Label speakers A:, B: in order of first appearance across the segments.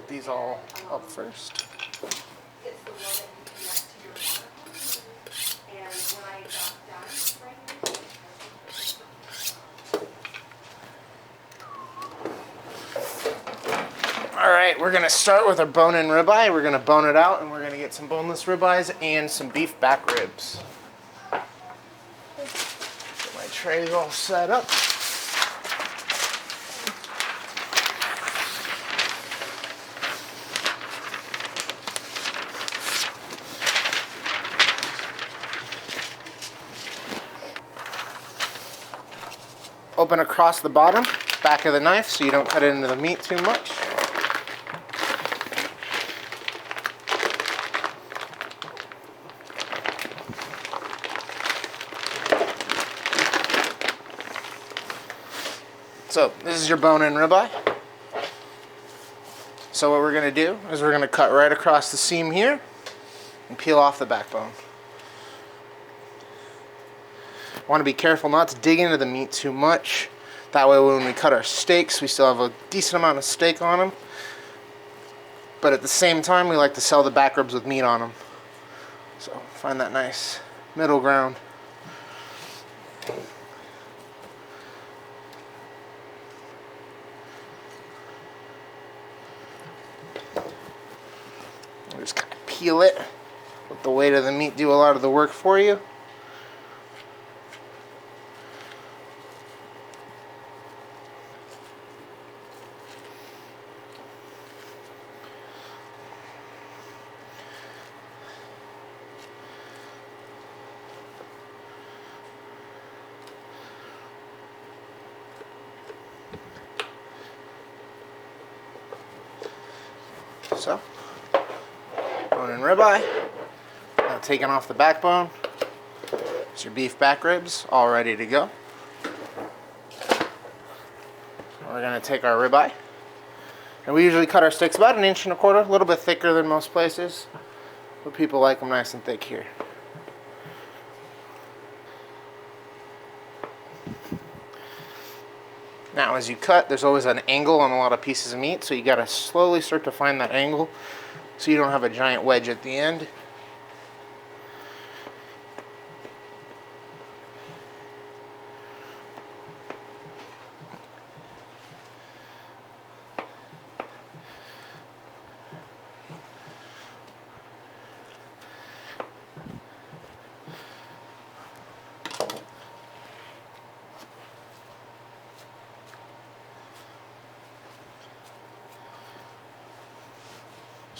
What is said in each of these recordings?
A: get these all up first. Alright, we're going to start with our bone-in ribeye. We're going to bone it out, and we're going to get some boneless ribeyes and some beef back ribs. Get my trays all set up. Open across the bottom, back of the knife, so you don't cut into the meat too much. So this is your bone-in ribeye. So what we're going to do is we're going to cut right across the seam here and peel off the backbone. Want to be careful not to dig into the meat too much. That way when we cut our steaks, we still have a decent amount of steak on them. But at the same time, we like to sell the back ribs with meat on them. So find that nice middle ground. Just kind of peel it. Let the weight of the meat do a lot of the work for you. So, bone-in ribeye, now taking off the backbone. It's your beef back ribs, all ready to go. We're going to take our ribeye, and we usually cut our steaks about 1.25 inches, a little bit thicker than most places, but people like them nice and thick here. Now as you cut, there's always an angle on a lot of pieces of meat, so you got to slowly start to find that angle so you don't have a giant wedge at the end.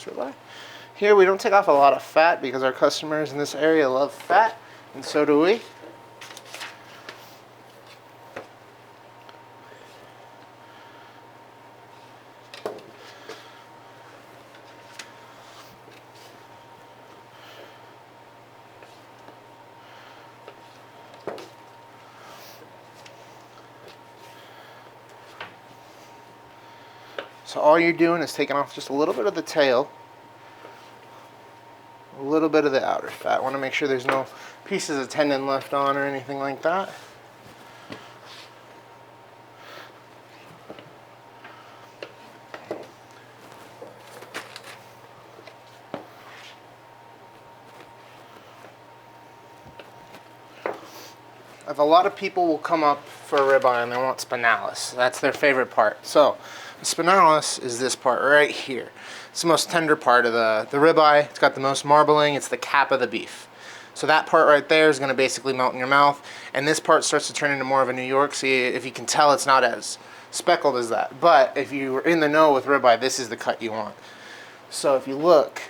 A: Ribeye. Here we don't take off a lot of fat because our customers in this area love fat, and so do we. So all you're doing is taking off just a little bit of the tail, a little bit of the outer fat. Want to make sure there's no pieces of tendon left on or anything like that. If a lot of people will come up for a ribeye and they want spinalis, that's their favorite part. So the spinalis is this part right here. It's the most tender part of the ribeye. It's got the most marbling. It's the cap of the beef. So that part right there is going to basically melt in your mouth, and this part starts to turn into more of a New York. See, if you can tell, it's not as speckled as that. But if you're in the know with ribeye, this is the cut you want. So if you look,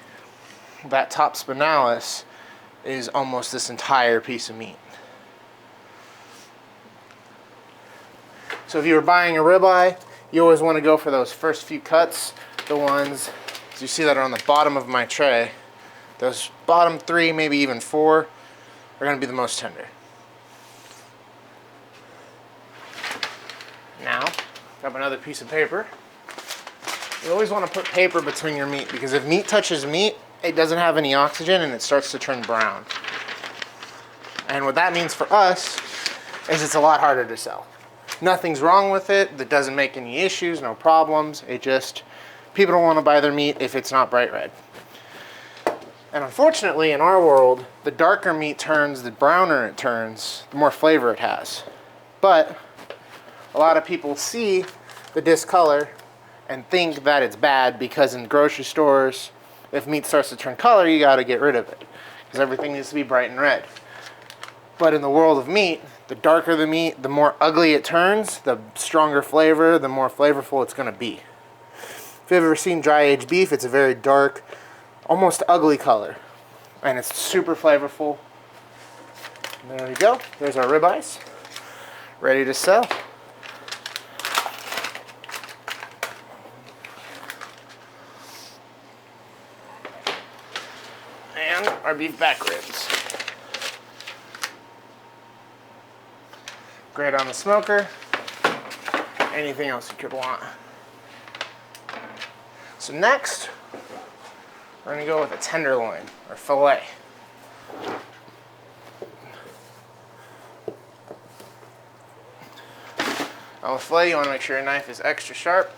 A: that top spinalis is almost this entire piece of meat. So if you were buying a ribeye, you always want to go for those first few cuts, the ones, as you see that are on the bottom of my tray. Those bottom 3, maybe even 4, are going to be the most tender. Now, grab another piece of paper. You always want to put paper between your meat, because if meat touches meat, it doesn't have any oxygen and it starts to turn brown. And what that means for us is it's a lot harder to sell. Nothing's wrong with it. That doesn't make any issues, no problems. It just People don't want to buy their meat if it's not bright red. And unfortunately, in our world, the darker meat turns, the browner it turns, the more flavor it has. But a lot of people see the discolor and think that it's bad because in grocery stores, if meat starts to turn color, you got to get rid of it because everything needs to be bright and red. But in the world of meat, the darker the meat, the more ugly it turns, the stronger flavor, the more flavorful it's going to be. If you've ever seen dry aged beef, it's a very dark, almost ugly color, and it's super flavorful. And there we go. There's our ribeyes, ready to sell. And our beef back ribs. Great on the smoker. Anything else you could want. So next, we're going to go with a tenderloin or fillet. Now with fillet, you want to make sure your knife is extra sharp,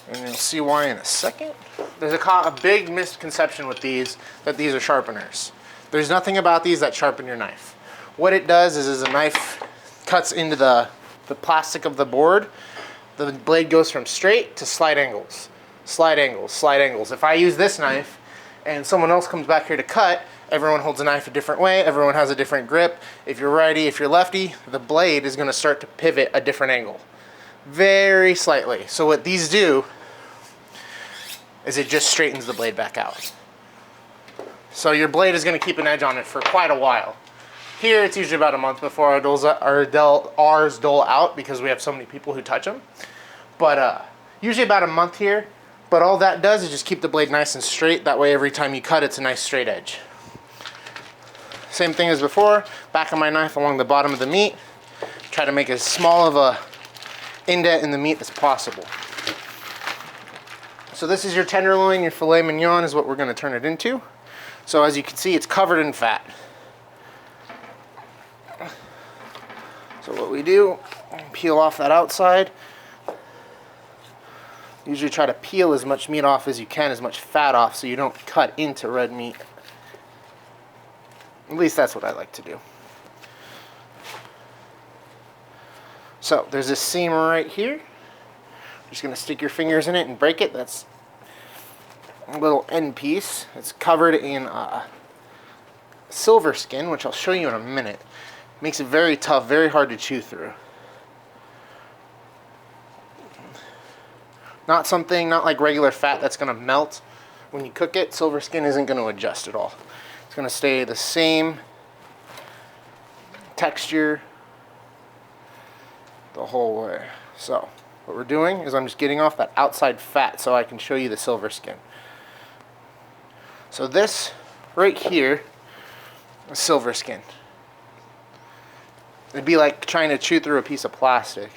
A: and you'll see why in a second. There's a big misconception with these, that these are sharpeners. There's nothing about these that sharpen your knife. What it does is a knife cuts into the plastic of the board, the blade goes from straight to slight angles. Slight angles, slight angles. If I use this knife and someone else comes back here to cut, everyone holds a knife a different way, everyone has a different grip. If you're righty, if you're lefty, the blade is going to start to pivot a different angle. Very slightly. So what these do is it just straightens the blade back out. So your blade is going to keep an edge on it for quite a while. Here it's usually about a month before ours dull out because we have so many people who touch them. But usually about a month here. But all that does is just keep the blade nice and straight. That way every time you cut, it's a nice straight edge. Same thing as before. Back of my knife along the bottom of the meat. Try to make as small of a indent in the meat as possible. So this is your tenderloin, your filet mignon is what we're going to turn it into. So as you can see, it's covered in fat. So what we do, peel off that outside. Usually try to peel as much meat off as you can, as much fat off, so you don't cut into red meat. At least that's what I like to do. So there's this seam right here. You're just going to stick your fingers in it and break it. That's a little end piece. It's covered in silver skin, which I'll show you in a minute. Makes it very tough, very hard to chew through. Not like regular fat that's going to melt when you cook it. Silver skin isn't going to adjust at all. It's going to stay the same texture the whole way. So what we're doing is I'm just getting off that outside fat so I can show you the silver skin. So this right here is silver skin. It'd be like trying to chew through a piece of plastic.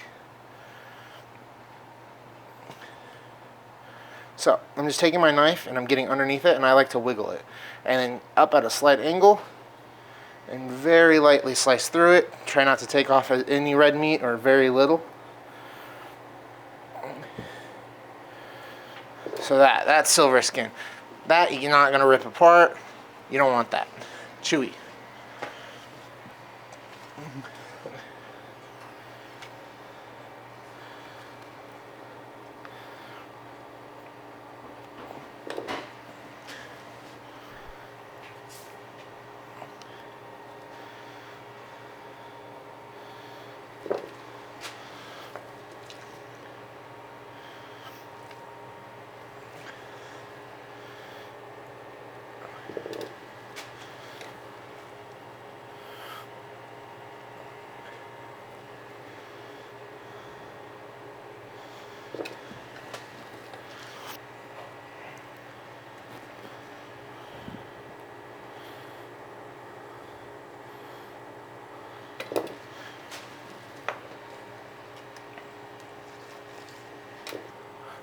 A: So I'm just taking my knife and I'm getting underneath it, and I like to wiggle it. And then up at a slight angle and very lightly slice through it. Try not to take off any red meat or very little. So that's silver skin. That you're not going to rip apart. You don't want that. Chewy.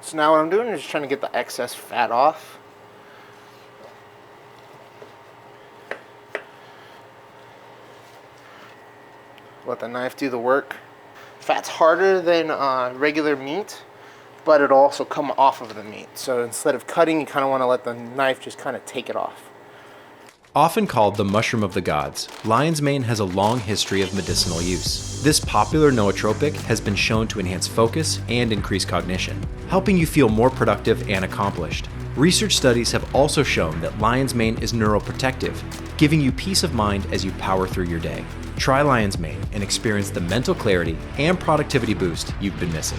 A: So now what I'm doing is just trying to get the excess fat off. Let the knife do the work. Fat's harder than regular meat, but it'll also come off of the meat. So instead of cutting, you kind of want to let the knife just kind of take it off.
B: Often called the mushroom of the gods, lion's mane has a long history of medicinal use. This popular nootropic has been shown to enhance focus and increase cognition, helping you feel more productive and accomplished. Research studies have also shown that lion's mane is neuroprotective, giving you peace of mind as you power through your day. Try lion's mane and experience the mental clarity and productivity boost you've been missing.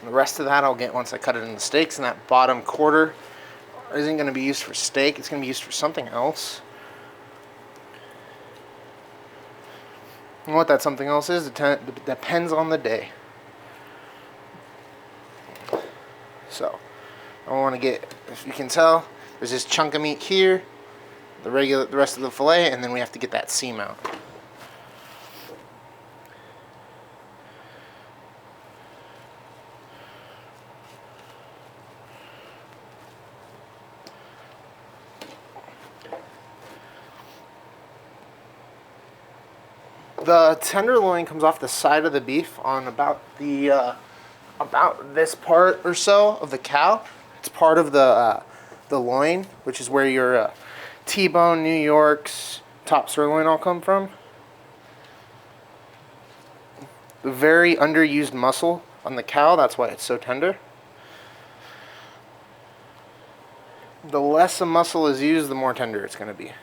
A: The rest of that I'll get once I cut it into steaks, and that bottom quarter isn't going to be used for steak, it's going to be used for something else. And what that something else is, it depends on the day. So, I want to get, if you can tell, there's this chunk of meat here, the rest of the fillet, and then we have to get that seam out. The tenderloin comes off the side of the beef on about this part or so of the cow. It's part of the loin, which is where your T-bone, New York's, top sirloin all come from. The very underused muscle on the cow, that's why it's so tender. The less a muscle is used, the more tender it's going to be.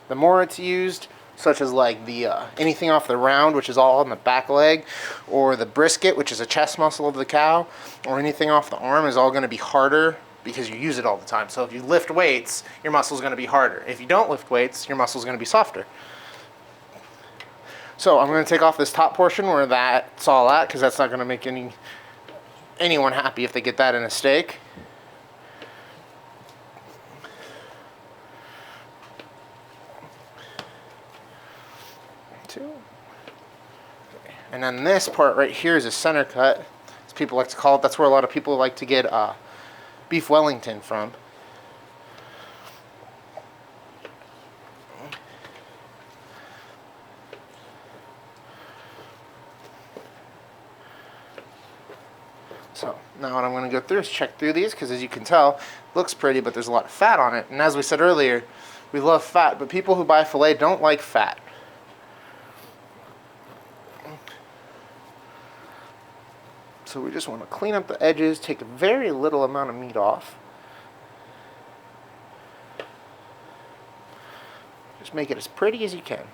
A: The more it's used, such as like the anything off the round, which is all on the back leg, or the brisket, which is a chest muscle of the cow, or anything off the arm, is all going to be harder because you use it all the time. So if you lift weights, your muscle is going to be harder. If you don't lift weights, your muscle is going to be softer. So I'm going to take off this top portion where that's all at, because that's not going to make anyone happy if they get that in a steak. And then this part right here is a center cut, as people like to call it. That's where a lot of people like to get beef Wellington from. So now what I'm going to go through is check through these, because as you can tell, it looks pretty, but there's a lot of fat on it. And as we said earlier, we love fat, but people who buy filet don't like fat. So we just want to clean up the edges, take a very little amount of meat off. Just make it as pretty as you can.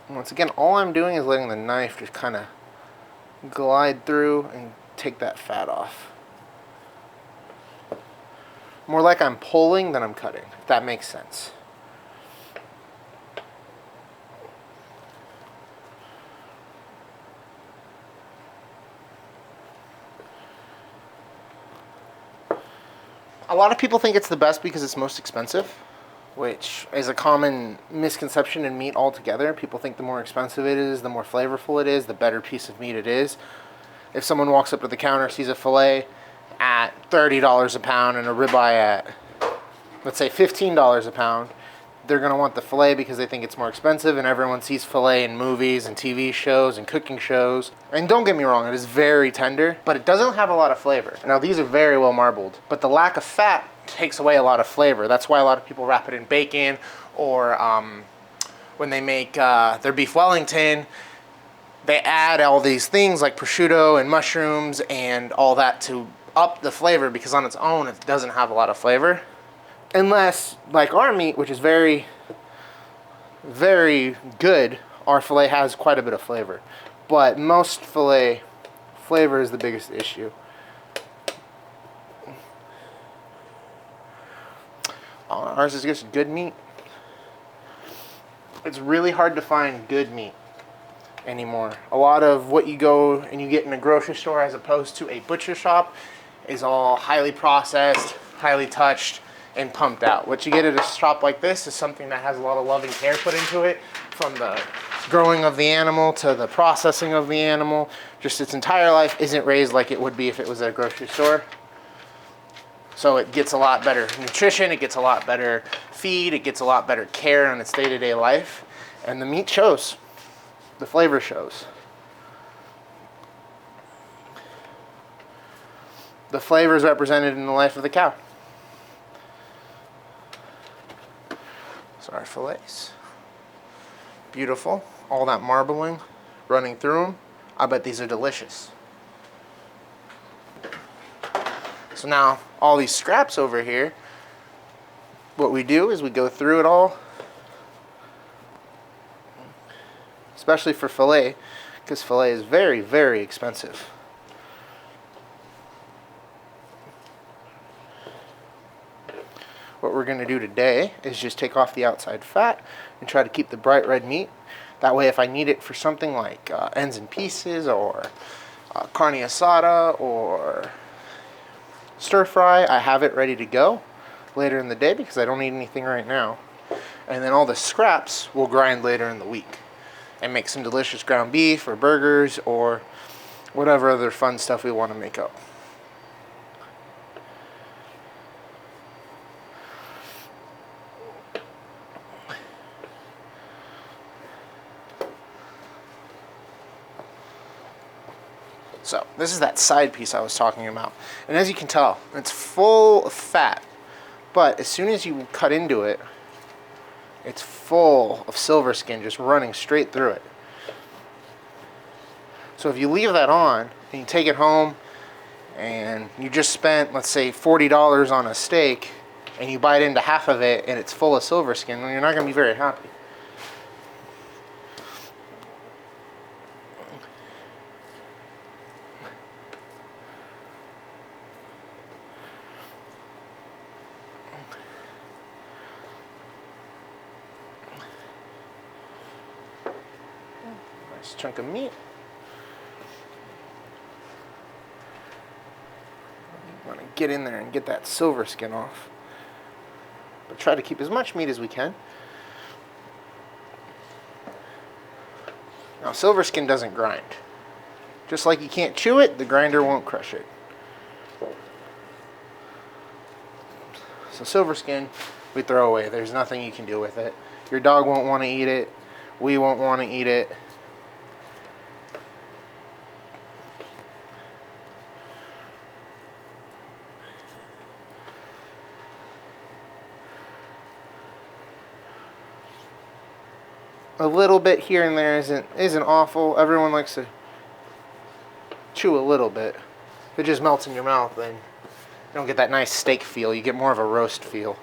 A: Once again, all I'm doing is letting the knife just kind of glide through and take that fat off. More like I'm pulling than I'm cutting, if that makes sense. A lot of people think it's the best because it's most expensive, which is a common misconception in meat altogether. People think the more expensive it is, the more flavorful it is, the better piece of meat it is. If someone walks up to the counter, sees a filet at $30 a pound and a ribeye at, let's say, $15 a pound, they're going to want the filet because they think it's more expensive, and everyone sees filet in movies and TV shows and cooking shows. And don't get me wrong, it is very tender, but it doesn't have a lot of flavor. Now, these are very well marbled, but the lack of fat takes away a lot of flavor. That's why a lot of people wrap it in bacon, or when they make their beef Wellington, they add all these things like prosciutto and mushrooms and all that to up the flavor, because on its own it doesn't have a lot of flavor. Unless, like our meat, which is very, very good, our filet has quite a bit of flavor. But most filet, flavor is the biggest issue. Ours is just good meat. It's really hard to find good meat anymore. A lot of what you go and you get in a grocery store as opposed to a butcher shop is all highly processed, highly touched, and pumped out. What you get at a shop like this is something that has a lot of loving care put into it, from the growing of the animal to the processing of the animal. Just its entire life isn't raised like it would be if it was at a grocery store. So it gets a lot better nutrition, it gets a lot better feed, it gets a lot better care on its day-to-day life, and the meat shows. The flavor shows. The flavor is represented in the life of the cow. So our fillets. Beautiful. All that marbling running through them. I bet these are delicious. So now, all these scraps over here, what we do is we go through it all, especially for fillet, because fillet is very, very expensive. What we're going to do today is just take off the outside fat and try to keep the bright red meat. That way if I need it for something like ends and pieces or carne asada or stir fry, I have it ready to go later in the day because I don't need anything right now. And then all the scraps we'll grind later in the week and make some delicious ground beef or burgers or whatever other fun stuff we want to make up. So this is that side piece I was talking about. And as you can tell, it's full of fat. But as soon as you cut into it, it's full of silver skin just running straight through it. So if you leave that on and you take it home and you just spent, let's say, $40 on a steak and you bite into half of it and it's full of silver skin, well, you're not going to be very happy. Nice chunk of meat. You want to get in there and get that silver skin off. But try to keep as much meat as we can. Now, silver skin doesn't grind. Just like you can't chew it, the grinder won't crush it. So silver skin, we throw away. There's nothing you can do with it. Your dog won't want to eat it. We won't want to eat it. A little bit here and there isn't awful. Everyone likes to chew a little bit. If it just melts in your mouth, then you don't get that nice steak feel. You get more of a roast feel.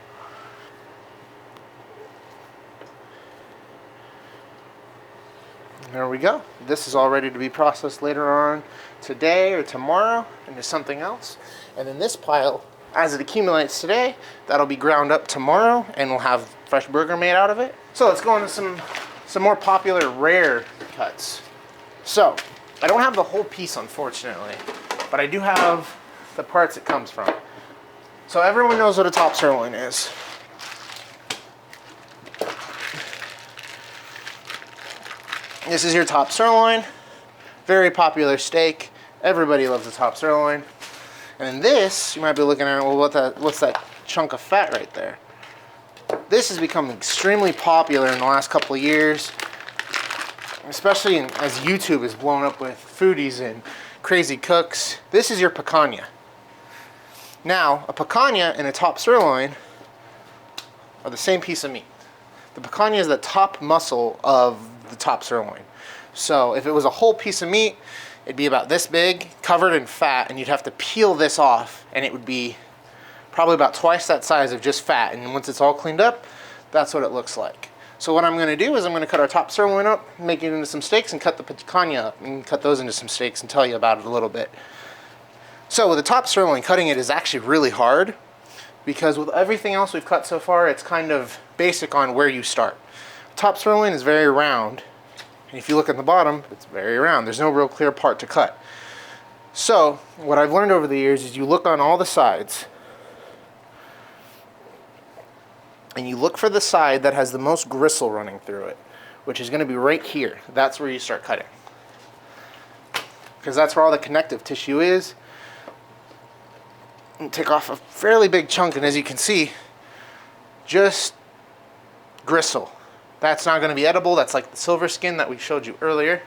A: There we go. This is all ready to be processed later on today or tomorrow into something else. And then this pile, as it accumulates today, that'll be ground up tomorrow and we'll have fresh burger made out of it. So let's go into some more popular rare cuts. So, I don't have the whole piece, unfortunately, but I do have the parts it comes from. So everyone knows what a top sirloin is. This is your top sirloin. Very popular steak. Everybody loves the top sirloin. And then this, you might be looking at, well, what's that chunk of fat right there? This has become extremely popular in the last couple of years, especially as YouTube is blown up with foodies and crazy cooks. This is your picanha. Now, a picanha and a top sirloin are the same piece of meat. The picanha is the top muscle of the top sirloin. So if it was a whole piece of meat, it'd be about this big, covered in fat, and you'd have to peel this off, and it would be probably about twice that size of just fat. And once it's all cleaned up, that's what it looks like. So what I'm going to do is I'm going to cut our top sirloin up, make it into some steaks, and cut the picanha up and cut those into some steaks and tell you about it a little bit. So with the top sirloin, cutting it is actually really hard because with everything else we've cut so far, it's kind of basic on where you start. Top sirloin is very round, and if you look at the bottom, it's very round. There's no real clear part to cut. So what I've learned over the years is you look on all the sides, and you look for the side that has the most gristle running through it, which is going to be right here. That's where you start cutting, because that's where all the connective tissue is. And take off a fairly big chunk, and as you can see, just gristle. That's not going to be edible. That's like the silver skin that we showed you earlier.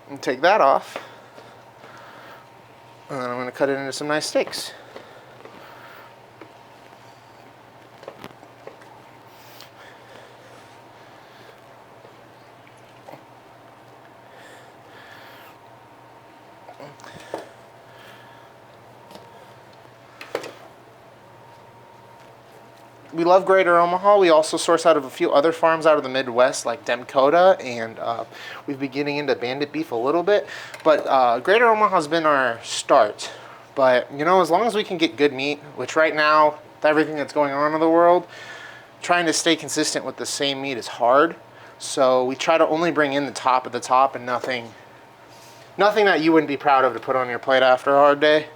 A: And take that off, and then I'm going to cut it into some nice steaks. We love Greater Omaha. We also source out of a few other farms out of the Midwest, like Demkota, and we've been getting into bandit beef a little bit. But Greater Omaha has been our start. But, you know, as long as we can get good meat, which right now, with everything that's going on in the world, trying to stay consistent with the same meat is hard. So we try to only bring in the top of the top and nothing that you wouldn't be proud of to put on your plate after a hard day.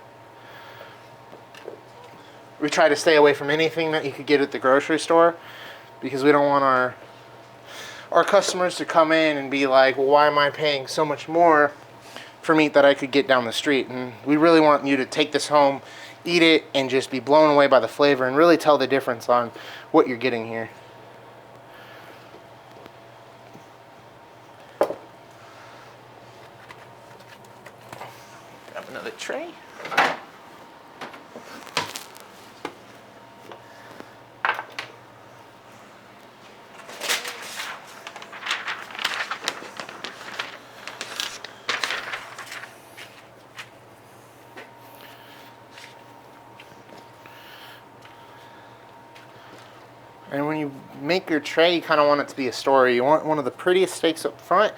A: We try to stay away from anything that you could get at the grocery store, because we don't want our customers to come in and be like, well, why am I paying so much more for meat that I could get down the street? And we really want you to take this home, eat it, and just be blown away by the flavor and really tell the difference on what you're getting here. Grab another tray. And when you make your tray, you kind of want it to be a story. You want one of the prettiest steaks up front,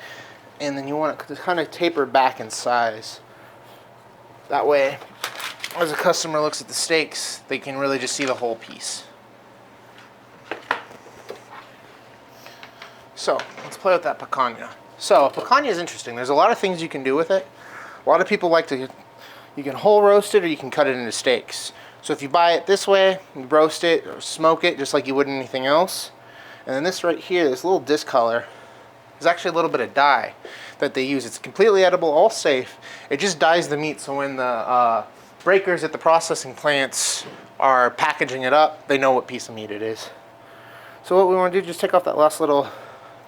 A: and then you want it to kind of taper back in size. That way, as a customer looks at the steaks, they can really just see the whole piece. So, let's play with that picanha. So, a picanha is interesting. There's a lot of things you can do with it. A lot of people like to, you can whole roast it or you can cut it into steaks. So if you buy it this way, you roast it or smoke it just like you would anything else. And then this right here, this little discolor, is actually a little bit of dye that they use. It's completely edible, all safe. It just dyes the meat, so when the breakers at the processing plants are packaging it up, they know what piece of meat it is. So what we want to do is just take off that last little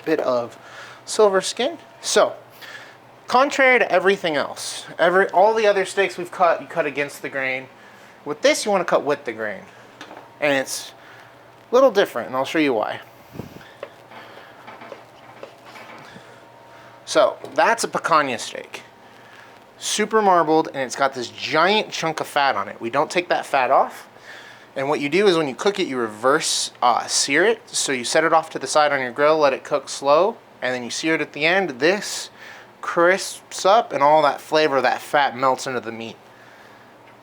A: bit of silver skin. So, contrary to everything else, all the other steaks we've cut, you cut against the grain. With this, you want to cut with the grain. And it's a little different, and I'll show you why. So, that's a picanha steak. Super marbled, and it's got this giant chunk of fat on it. We don't take that fat off. And what you do is when you cook it, you reverse sear it. So you set it off to the side on your grill, let it cook slow, and then you sear it at the end. This crisps up, and all that flavor of that fat melts into the meat.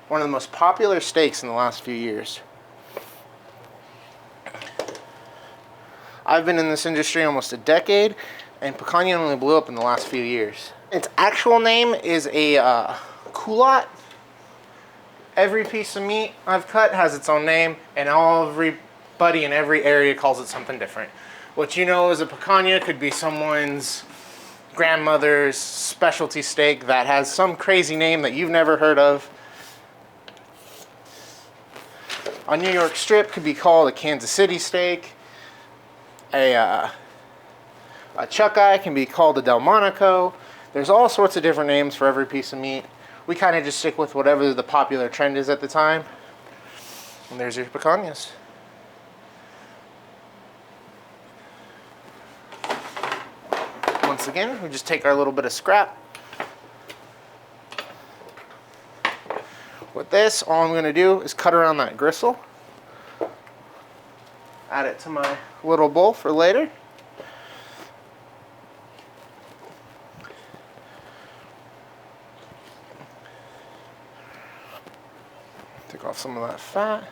A: One of the most popular steaks in the last few years. I've been in this industry almost a decade, and picanha only blew up in the last few years. Its actual name is a culotte. Every piece of meat I've cut has its own name, and everybody in every area calls it something different. What you know as a picanha could be someone's grandmother's specialty steak that has some crazy name that you've never heard of. A New York strip could be called a Kansas City steak. A chuck eye can be called a Delmonico. There's all sorts of different names for every piece of meat. We kind of just stick with whatever the popular trend is at the time. And there's your picanhas. Once again, we just take our little bit of scrap. With this, all I'm going to do is cut around that gristle. Add it to my little bowl for later. Take off some of that fat.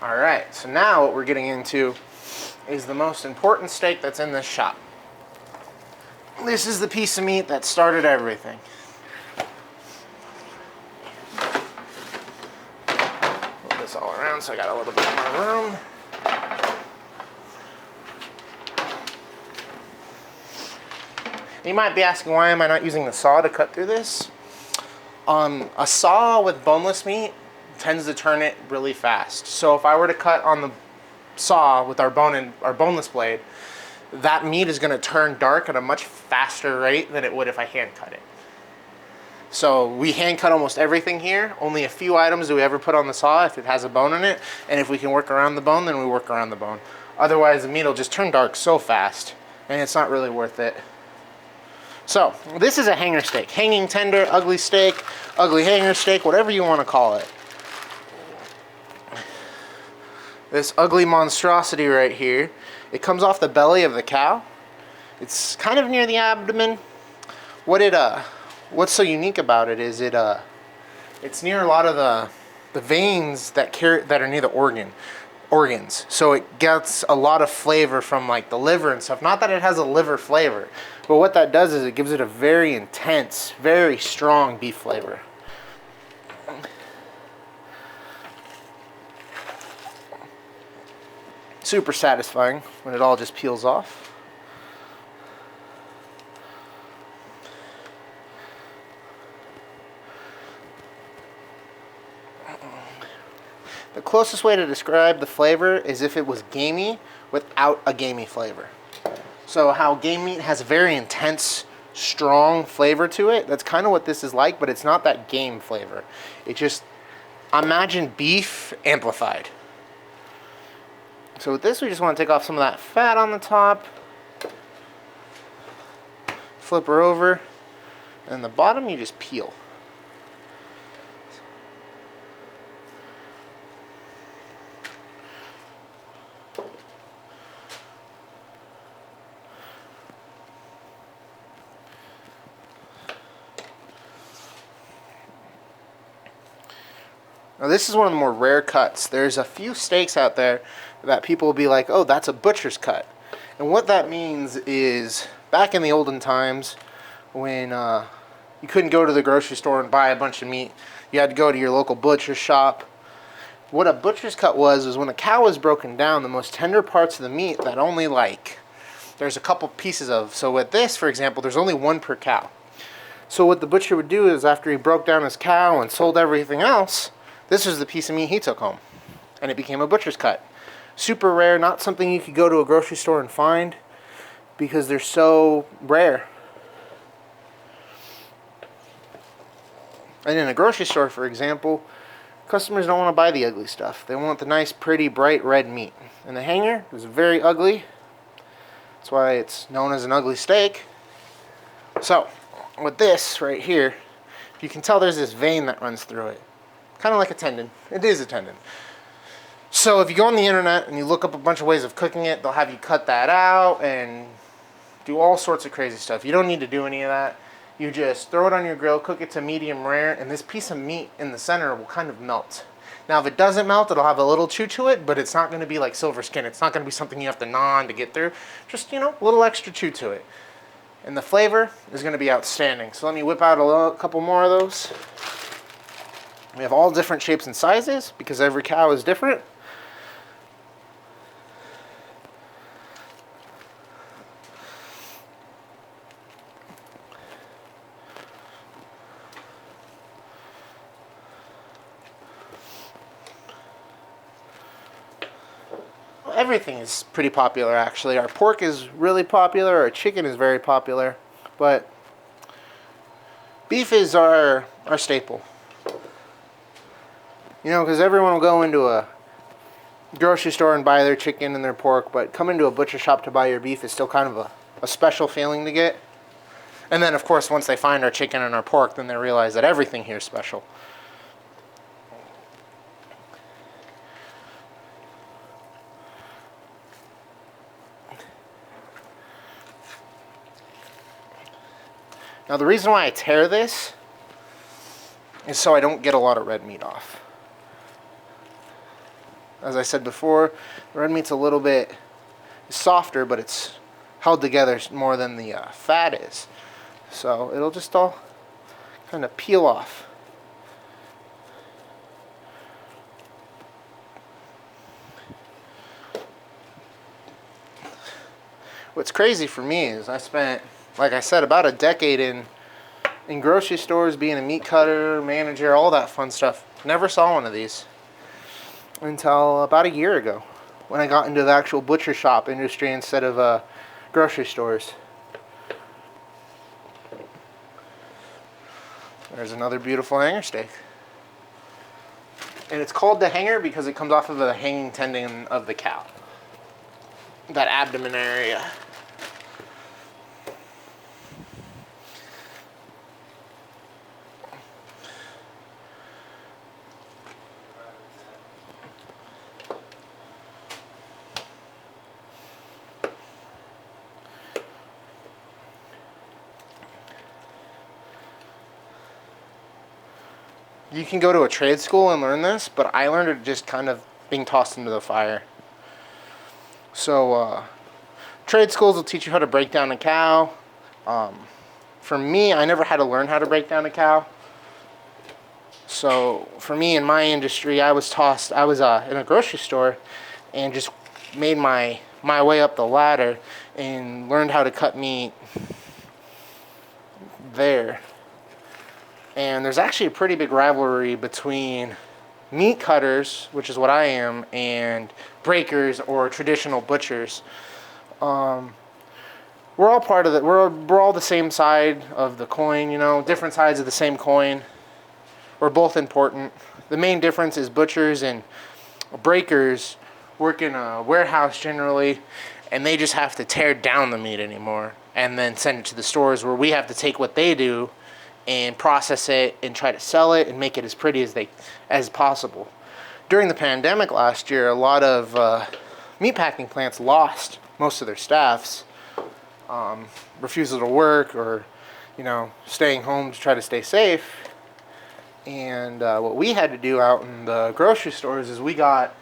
A: All right, so now what we're getting into is the most important steak that's in this shop. This is the piece of meat that started everything. Move this all around so I got a little bit more room. You might be asking, why am I not using the saw to cut through this? A saw with boneless meat tends to turn it really fast. So if I were to cut on the saw with our boneless blade, that meat is going to turn dark at a much faster rate than it would if I hand cut it. So we hand cut almost everything here. Only a few items do we ever put on the saw if it has a bone in it. And if we can work around the bone, then we work around the bone. Otherwise, the meat will just turn dark so fast, and it's not really worth it. So this is a hanger steak. Hanging tender, ugly steak, ugly hanger steak, whatever you want to call it. This ugly monstrosity right here, it comes off the belly of the cow. It's kind of near the abdomen. What's so unique about it is it's near a lot of the veins that are near the organs. So it gets a lot of flavor from like the liver and stuff. Not that it has a liver flavor, but what that does is it gives it a very intense, very strong beef flavor. Super satisfying when it all just peels off. The closest way to describe the flavor is if it was gamey without a gamey flavor. So how game meat has a very intense, strong flavor to it, that's kind of what this is like, but it's not that game flavor. It just, imagine beef amplified. So with this, we just want to take off some of that fat on the top. Flip her over. And the bottom, you just peel. Now this is one of the more rare cuts. There's a few steaks out there that people will be like, oh, that's a butcher's cut. And what that means is, back in the olden times, when you couldn't go to the grocery store and buy a bunch of meat, you had to go to your local butcher shop. What a butcher's cut was when a cow was broken down, the most tender parts of the meat that only there's a couple pieces of. So with this, for example, there's only one per cow. So what the butcher would do is, after he broke down his cow and sold everything else, this was the piece of meat he took home, and it became a butcher's cut. Super rare, not something you could go to a grocery store and find because they're so rare. And in a grocery store, for example, customers don't want to buy the ugly stuff. They want the nice, pretty, bright red meat. And the hanger is very ugly. That's why it's known as an ugly steak. So, with this right here, you can tell there's this vein that runs through it. Kind of like a tendon. It is a tendon. So if you go on the internet and you look up a bunch of ways of cooking it, they'll have you cut that out and do all sorts of crazy stuff. You don't need to do any of that. You just throw it on your grill, cook it to medium rare, and this piece of meat in the center will kind of melt. Now if it doesn't melt, it'll have a little chew to it, but it's not going to be like silver skin. It's not going to be something you have to gnaw on to get through. Just, a little extra chew to it. And the flavor is going to be outstanding. So let me whip out a couple more of those. We have all different shapes and sizes because every cow is different. Everything is pretty popular, actually. Our pork is really popular, our chicken is very popular, but beef is our staple. Because everyone will go into a grocery store and buy their chicken and their pork, but come into a butcher shop to buy your beef is still kind of a special feeling to get. And then, of course, once they find our chicken and our pork, then they realize that everything here is special. Now, the reason why I tear this is so I don't get a lot of red meat off. As I said before, the red meat's a little bit softer, but it's held together more than the fat is. So it'll just all kind of peel off. What's crazy for me is I spent, like I said, about a decade in grocery stores, being a meat cutter, manager, all that fun stuff. Never saw one of these until about a year ago, when I got into the actual butcher shop industry instead of grocery stores. There's another beautiful hanger steak. And it's called the hanger because it comes off of the hanging tendon of the cow. That abdomen area. You can go to a trade school and learn this, but I learned it just kind of being tossed into the fire. So, trade schools will teach you how to break down a cow. For me, I never had to learn how to break down a cow. So, for me, in my industry, I was in a grocery store and just made my way up the ladder and learned how to cut meat there. And there's actually a pretty big rivalry between meat cutters, which is what I am, and breakers or traditional butchers. We're all part of it. We're all the same side of the coin, you know, different sides of the same coin. We're both important. The main difference is butchers and breakers work in a warehouse generally, and they just have to tear down the meat anymore and then send it to the stores, where we have to take what they do and process it and try to sell it and make it as pretty as possible. During the pandemic last year, a lot of meatpacking plants lost most of their staffs, refusal to work, or staying home to try to stay safe. And what we had to do out in the grocery stores is we got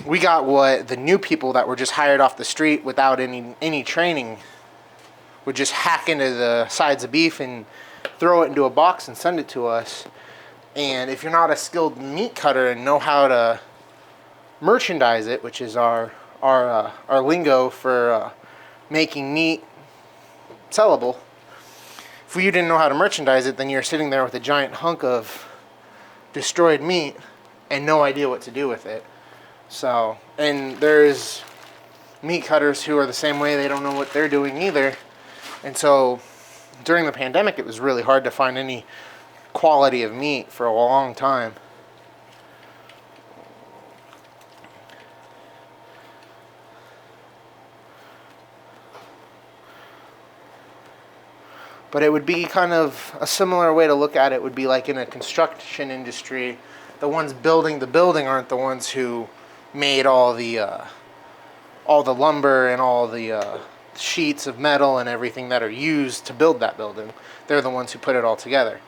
A: what the new people that were just hired off the street without any training would just hack into the sides of beef and throw it into a box and send it to us. And if you're not a skilled meat cutter and know how to merchandise it, which is our lingo for making meat sellable, if you didn't know how to merchandise it, then you're sitting there with a giant hunk of destroyed meat and no idea what to do with it. So, and there's meat cutters who are the same way. They don't know what they're doing either. And so during the pandemic, it was really hard to find any quality of meat for a long time. But it would be kind of a similar way to look at it would be like in a construction industry, the ones building the building aren't the ones who made all the lumber and all the sheets of metal and everything that are used to build that building. They're the ones who put it all together.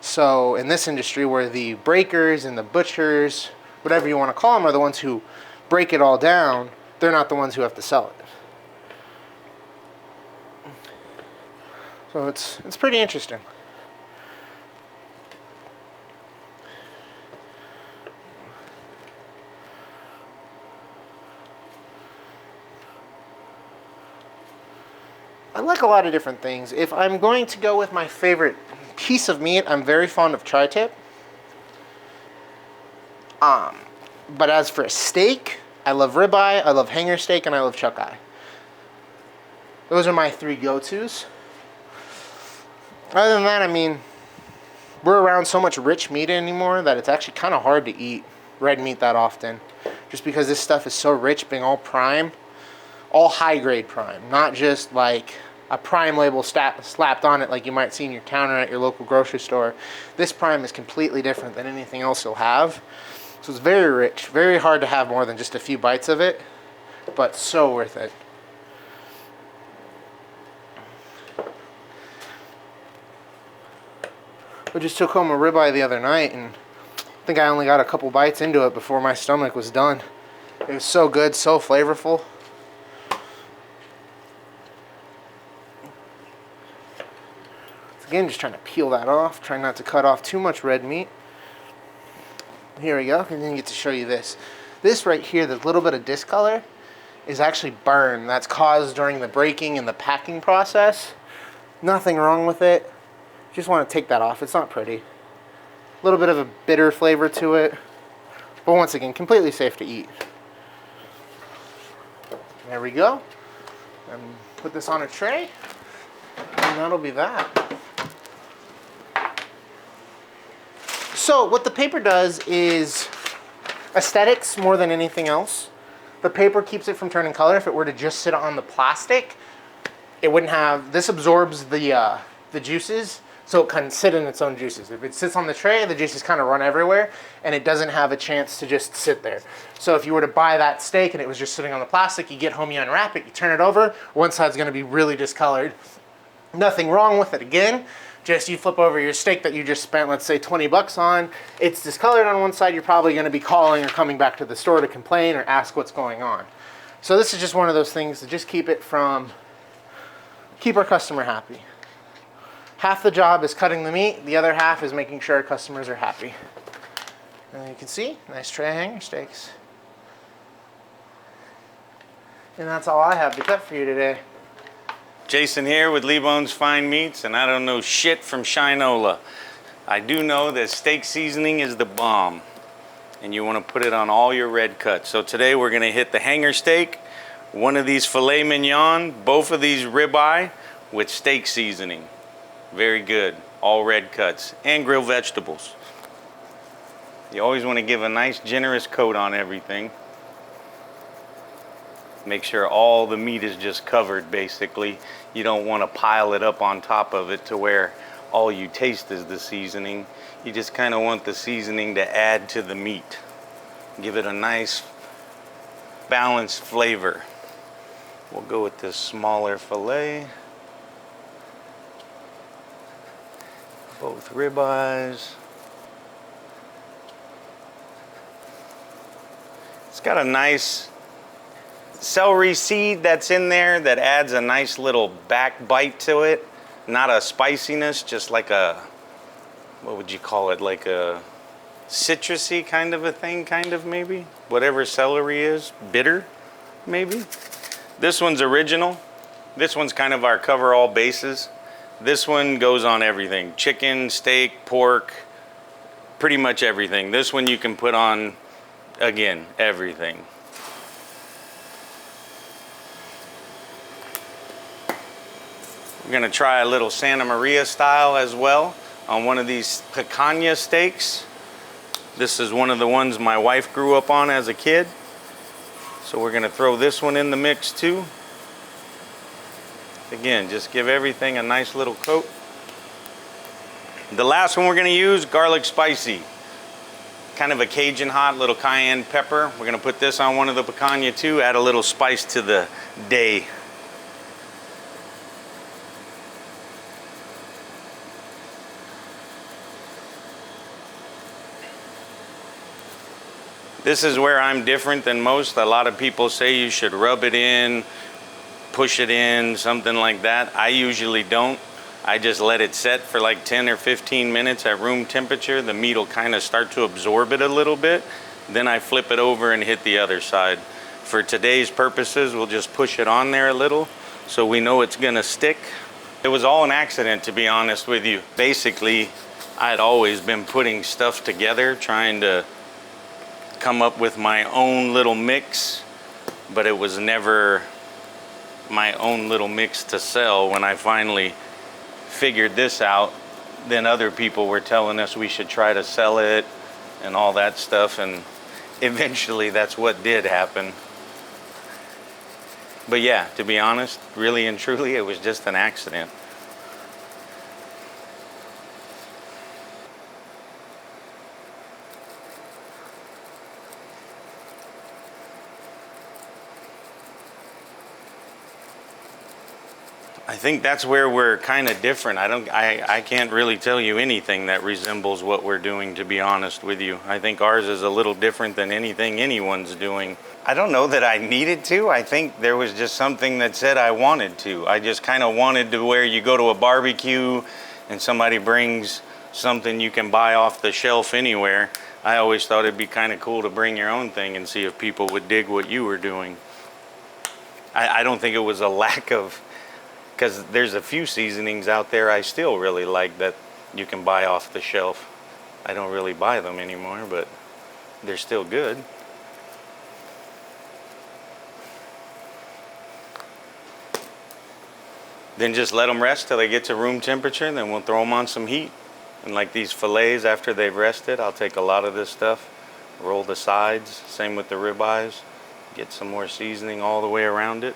A: So in this industry, where the breakers and the butchers, whatever you want to call them, are the ones who break it all down, they're not the ones who have to sell it. So it's pretty interesting. I like a lot of different things. If I'm going to go with my favorite piece of meat, I'm very fond of tri-tip. But as for a steak, I love ribeye, I love hanger steak, and I love chuck eye. Those are my three go-tos. Other than that, I mean, we're around so much rich meat anymore that it's actually kind of hard to eat red meat that often. Just because this stuff is so rich, being all prime, all high-grade prime, not just like a prime label slapped on it like you might see in your counter at your local grocery store. This prime is completely different than anything else you'll have. So it's very rich, very hard to have more than just a few bites of it, but so worth it. I just took home a ribeye the other night, and think I only got a couple bites into it before my stomach was done. It was so good, so flavorful. Again, just trying to peel that off, trying not to cut off too much red meat. Here we go, and then you get to show you this. This right here, the little bit of discolor, is actually burn that's caused during the breaking and the packing process. Nothing wrong with it. Just want to take that off. It's not pretty. A little bit of a bitter flavor to it, but once again, completely safe to eat. There we go. And put this on a tray, and that'll be that. So what the paper does is aesthetics more than anything else. The paper keeps it from turning color. If it were to just sit on the plastic, it wouldn't have, this absorbs the juices, so it can sit in its own juices. If it sits on the tray, the juices kind of run everywhere, and it doesn't have a chance to just sit there. So if you were to buy that steak and it was just sitting on the plastic, you get home, you unwrap it, you turn it over, one side's gonna be really discolored. Nothing wrong with it again. Just you flip over your steak that you just spent, let's say 20 bucks on, it's discolored on one side, you're probably gonna be calling or coming back to the store to complain or ask what's going on. So this is just one of those things to just keep our customer happy. Half the job is cutting the meat, the other half is making sure our customers are happy. And you can see, nice tray of hanger steaks. And that's all I have to cut for you today.
C: Jason here with Lebone's Fine Meats, and I don't know shit from Shinola. I do know that steak seasoning is the bomb, and you want to put it on all your red cuts. So today we're going to hit the hanger steak, one of these filet mignon, both of these ribeye with steak seasoning. Very good, all red cuts, and grilled vegetables. You always want to give a nice generous coat on everything. Make sure all the meat is just covered, basically. You don't want to pile it up on top of it to where all you taste is the seasoning. You just kind of want the seasoning to add to the meat. Give it a nice balanced flavor. We'll go with this smaller filet. Both ribeyes. It's got a nice celery seed that's in there that adds a nice little back bite to it. Not a spiciness, just like a, what would you call it? Like a citrusy kind of a thing, kind of maybe. Whatever celery is, bitter maybe. This one's original. This one's kind of our cover all bases. This one goes on everything. Chicken, steak, pork, pretty much everything. This one you can put on, again, everything. We're gonna try a little Santa Maria style as well on one of these picanha steaks. This is one of the ones my wife grew up on as a kid. So we're gonna throw this one in the mix too. Again, just give everything a nice little coat. The last one we're gonna use, garlic spicy. Kind of a Cajun hot, little cayenne pepper. We're gonna put this on one of the picanha too, add a little spice to the day. This is where I'm different than most. A lot of people say you should rub it in, push it in, something like that. I usually don't. I just let it set for like 10 or 15 minutes at room temperature. The meat will kind of start to absorb it a little bit. Then I flip it over and hit the other side. For today's purposes, we'll just push it on there a little so we know it's gonna stick. It was all an accident, to be honest with you. Basically, I had always been putting stuff together, trying to come up with my own little mix, but it was never my own little mix to sell. When I finally figured this out, then other people were telling us we should try to sell it and all that stuff, and eventually that's what did happen. But yeah, to be honest, really and truly, it was just an accident. I think that's where we're kind of different. I can't really tell you anything that resembles what we're doing, to be honest with you. I think ours is a little different than anything anyone's doing. I don't know that I needed to. I think there was just something that said I wanted to. I just kind of wanted to where you go to a barbecue and somebody brings something you can buy off the shelf anywhere. I always thought it'd be kind of cool to bring your own thing and see if people would dig what you were doing. I don't think it was a lack of, because there's a few seasonings out there I still really like that you can buy off the shelf. I don't really buy them anymore, but they're still good. Then just let them rest till they get to room temperature, and then we'll throw them on some heat. And like these fillets, after they've rested, I'll take a lot of this stuff, roll the sides, same with the ribeyes, get some more seasoning all the way around it.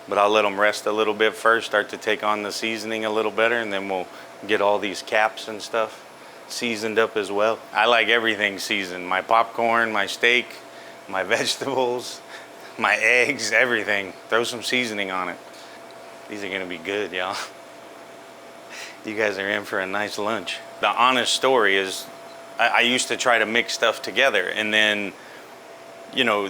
C: But I'll let them rest a little bit first, start to take on the seasoning a little better, and then we'll get all these caps and stuff seasoned up as well. I like everything seasoned. My popcorn, my steak, my vegetables, my eggs, everything. Throw some seasoning on it. These are gonna be good, y'all. You guys are in for a nice lunch. The honest story is I used to try to mix stuff together, and then, you know,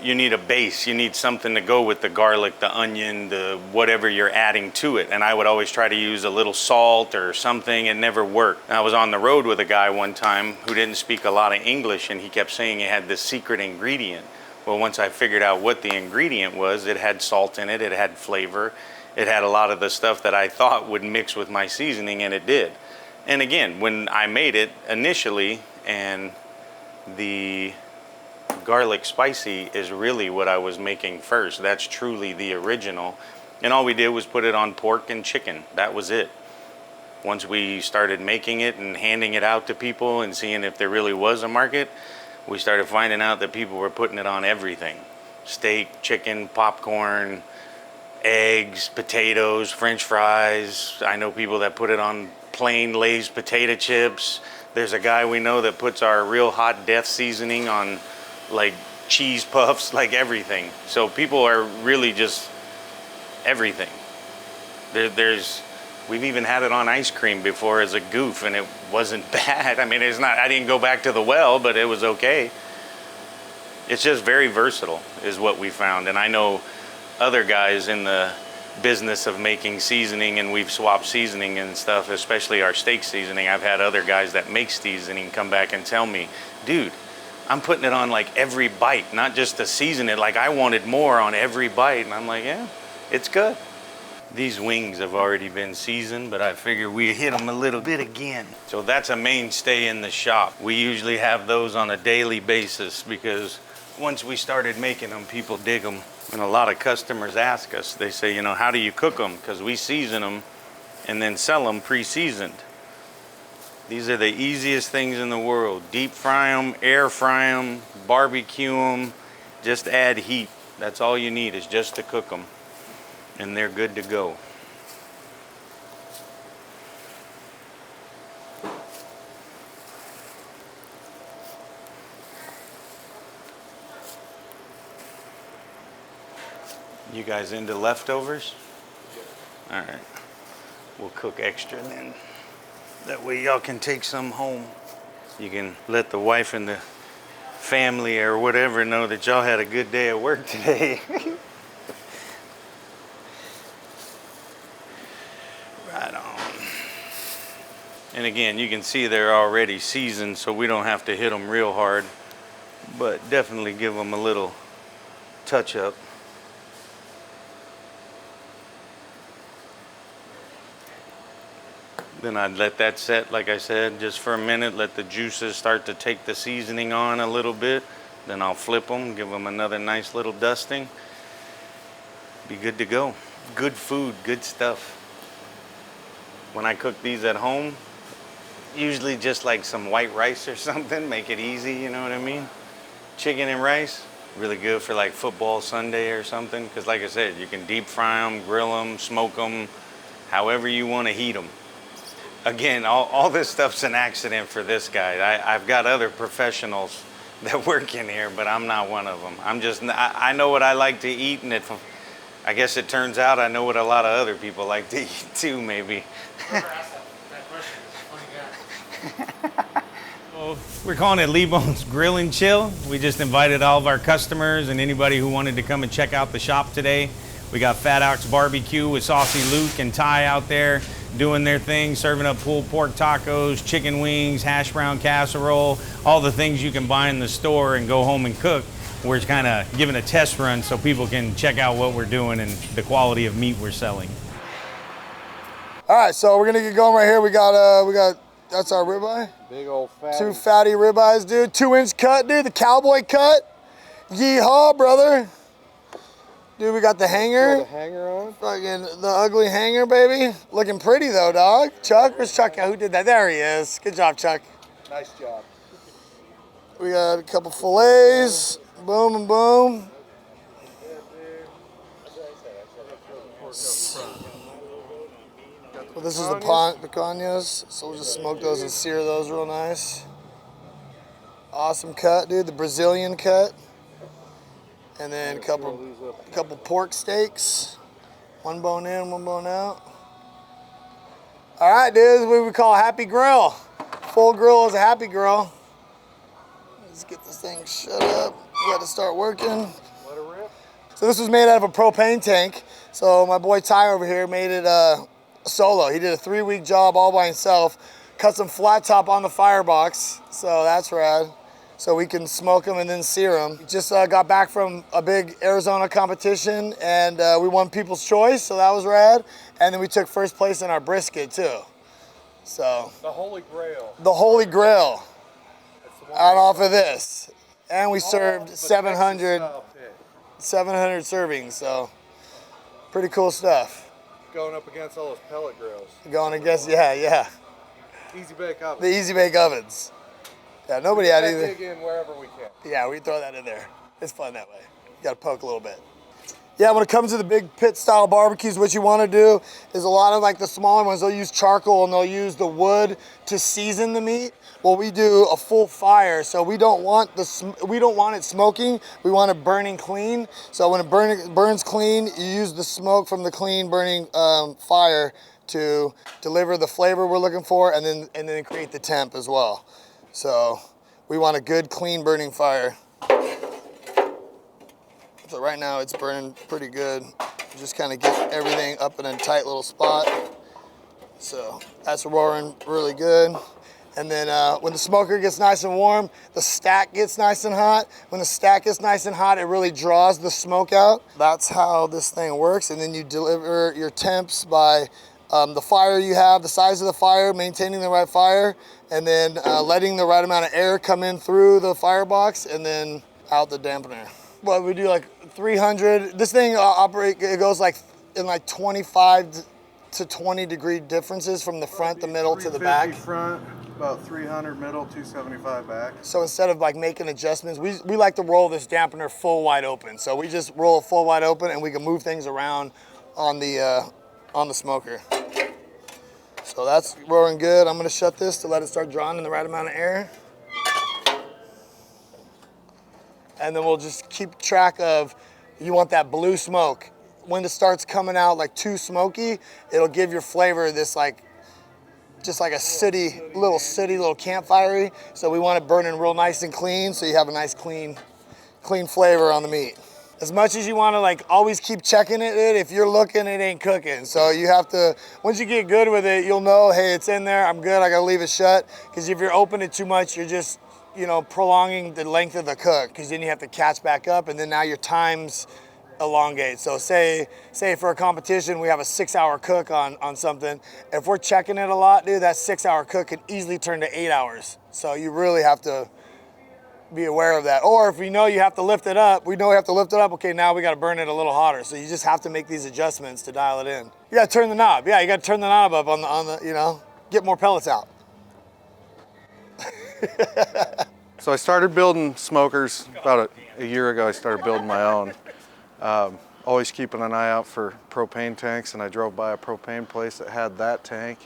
C: you need a base. You need something to go with the garlic, the onion, the whatever you're adding to it. And I would always try to use a little salt or something. It never worked. I was on the road with a guy one time who didn't speak a lot of English, and he kept saying he had this secret ingredient. Well, once I figured out what the ingredient was, it had salt in it, it had flavor, it had a lot of the stuff that I thought would mix with my seasoning, and it did. And again, when I made it initially, and the garlic spicy is really what I was making first. That's truly the original. And all we did was put it on pork and chicken. That was it. Once we started making it and handing it out to people and seeing if there really was a market, we started finding out that people were putting it on everything. Steak, chicken, popcorn, eggs, potatoes, French fries. I know people that put it on plain Lay's potato chips. There's a guy we know that puts our real hot death seasoning on like cheese puffs, like everything. So people are really just everything. We've even had it on ice cream before as a goof, and it wasn't bad. I mean, it's not, I didn't go back to the well, but it was okay. It's just very versatile is what we found. And I know other guys in the business of making seasoning, and we've swapped seasoning and stuff, especially our steak seasoning. I've had other guys that make seasoning come back and tell me, dude, I'm putting it on like every bite, not just to season it. Like I wanted more on every bite. And I'm like, yeah, it's good. These wings have already been seasoned, but I figure we hit them a little bit again. So that's a mainstay in the shop. We usually have those on a daily basis because once we started making them, people dig them. And a lot of customers ask us, they say, you know, how do you cook them? Because we season them and then sell them pre-seasoned. These are the easiest things in the world. Deep fry them, air fry them, barbecue them, just add heat. That's all you need is just to cook them. And they're good to go. You guys into leftovers? All right. We'll cook extra then. That way y'all can take some home. You can let the wife and the family or whatever know that y'all had a good day at work today. Right on. And again, you can see they're already seasoned, so we don't have to hit them real hard, but definitely give them a little touch up. Then I'd let that set, like I said, just for a minute, let the juices start to take the seasoning on a little bit. Then I'll flip them, give them another nice little dusting. Be good to go. Good food, good stuff. When I cook these at home, usually just like some white rice or something, make it easy, you know what I mean? Chicken and rice, really good for like football Sunday or something. Because like I said, you can deep fry them, grill them, smoke them, however you want to heat them. Again, all this stuff's an accident for this guy. I've got other professionals that work in here, but I'm not one of them. I know what I like to eat, and I guess it turns out I know what a lot of other people like to eat too, maybe. Well, we're calling it Lebo's Grill and Chill. We just invited all of our customers and anybody who wanted to come and check out the shop today. We got Fat Ox Barbecue with Saucy Luke and Ty out there doing their thing, serving up pulled pork tacos, chicken wings, hash brown casserole, all the things you can buy in the store and go home and cook. We're just kind of giving a test run so people can check out what we're doing and the quality of meat we're selling.
D: All right, so we're gonna get going right here. We got that's our ribeye.
E: Big old fatty.
D: 2 fatty ribeyes, dude. 2-inch cut, dude. The cowboy cut. Yeehaw, brother. Dude, we got the hanger.
E: Throw the hanger on.
D: Fucking the ugly hanger, baby. Looking pretty though, dog. Chuck, where's Chuck? Who did that? There he is. Good job, Chuck.
E: Nice job.
D: We got a couple fillets. Boom and boom. Well, this is the picanhas, so we'll just smoke those and sear those real nice. Awesome cut, dude. The Brazilian cut. And then a couple pork steaks. 1 bone in, 1 bone out. All right, dude, this is what we call a happy grill. Full grill is a happy grill. Let's get this thing shut up. We got to start working.
E: Let it rip.
D: So this was made out of a propane tank. So my boy Ty over here made it solo. He did a 3-week job all by himself. Cut some flat top on the firebox. So that's rad. So we can smoke them and then sear them. Just got back from a big Arizona competition and we won People's Choice, so that was rad. And then we took first place in our brisket too. So.
E: The Holy Grail.
D: The Holy Grail. Out off of this. And we served 700 servings, so pretty cool stuff.
E: Going up against all those pellet grills.
D: Going against, yeah.
E: Easy bake ovens.
D: The easy bake ovens. Yeah, nobody had either.
E: Dig in wherever we can.
D: Yeah, we throw that in there. It's fun that way. You gotta poke a little bit. Yeah, when it comes to the big pit style barbecues, what you wanna do is a lot of like the smaller ones, they'll use charcoal and they'll use the wood to season the meat. Well, we do a full fire, so we don't want it smoking, we want it burning clean. So when it burns clean, you use the smoke from the clean burning fire to deliver the flavor we're looking for and then create the temp as well. So we want a good, clean burning fire. So right now it's burning pretty good. Just kind of get everything up in a tight little spot. So that's roaring really good. And then when the smoker gets nice and warm, the stack gets nice and hot. When the stack gets nice and hot, it really draws the smoke out. That's how this thing works. And then you deliver your temps by the fire you have, the size of the fire, maintaining the right fire, and then letting the right amount of air come in through the firebox and then out the dampener. Well, we do like 300. This thing it goes like in like 25 to 20 degree differences from the front, the middle to the back.
E: Front, about 300 middle, 275 back.
D: So instead of like making adjustments, we like to roll this dampener full wide open. So we just roll it full wide open and we can move things around on the smoker. So that's roaring good. I'm gonna shut this to let it start drawing in the right amount of air. And then we'll just keep track of, you want that blue smoke. When it starts coming out like too smoky, it'll give your flavor this like, just like a little campfire-y. So we want it burning real nice and clean so you have a nice clean flavor on the meat. As much as you wanna like always keep checking it, if you're looking, it ain't cooking. So you have to, once you get good with it, you'll know, hey, it's in there, I'm good, I gotta leave it shut. Because if you're opening it too much, you're just, prolonging the length of the cook, because then you have to catch back up and then now your times elongate. So say for a competition, we have a 6-hour cook on something. If we're checking it a lot, dude, that 6-hour cook can easily turn to 8 hours. So you really have to be aware of that. Or if you know you have to lift it up, okay, now we gotta burn it a little hotter. So you just have to make these adjustments to dial it in. You gotta turn the knob. Yeah, you gotta turn the knob up on the get more pellets out.
E: So I started building smokers about a year ago. I started building my own. Always keeping an eye out for propane tanks, and I drove by a propane place that had that tank.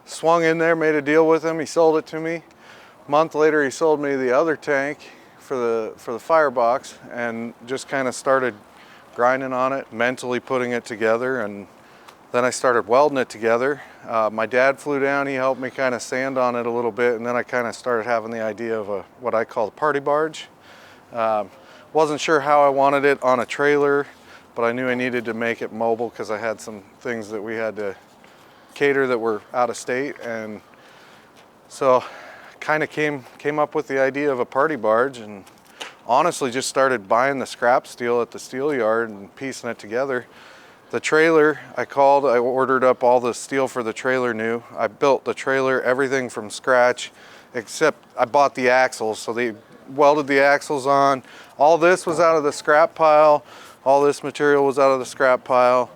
E: Swung in there, made a deal with him. He sold it to me. A month later, he sold me the other tank for the firebox, and just kind of started grinding on it, mentally putting it together, and then I started welding it together. My dad flew down, he helped me kind of sand on it a little bit, and then I kind of started having the idea of what I call a party barge. Wasn't sure how I wanted it on a trailer, but I knew I needed to make it mobile because I had some things that we had to cater that were out of state, and so kind of came up with the idea of a party barge, and honestly just started buying the scrap steel at the steel yard and piecing it together. The trailer, I ordered up all the steel for the trailer new. I built the trailer, everything from scratch, except I bought the axles, so they welded the axles on. All this was out of the scrap pile. All this material was out of the scrap pile.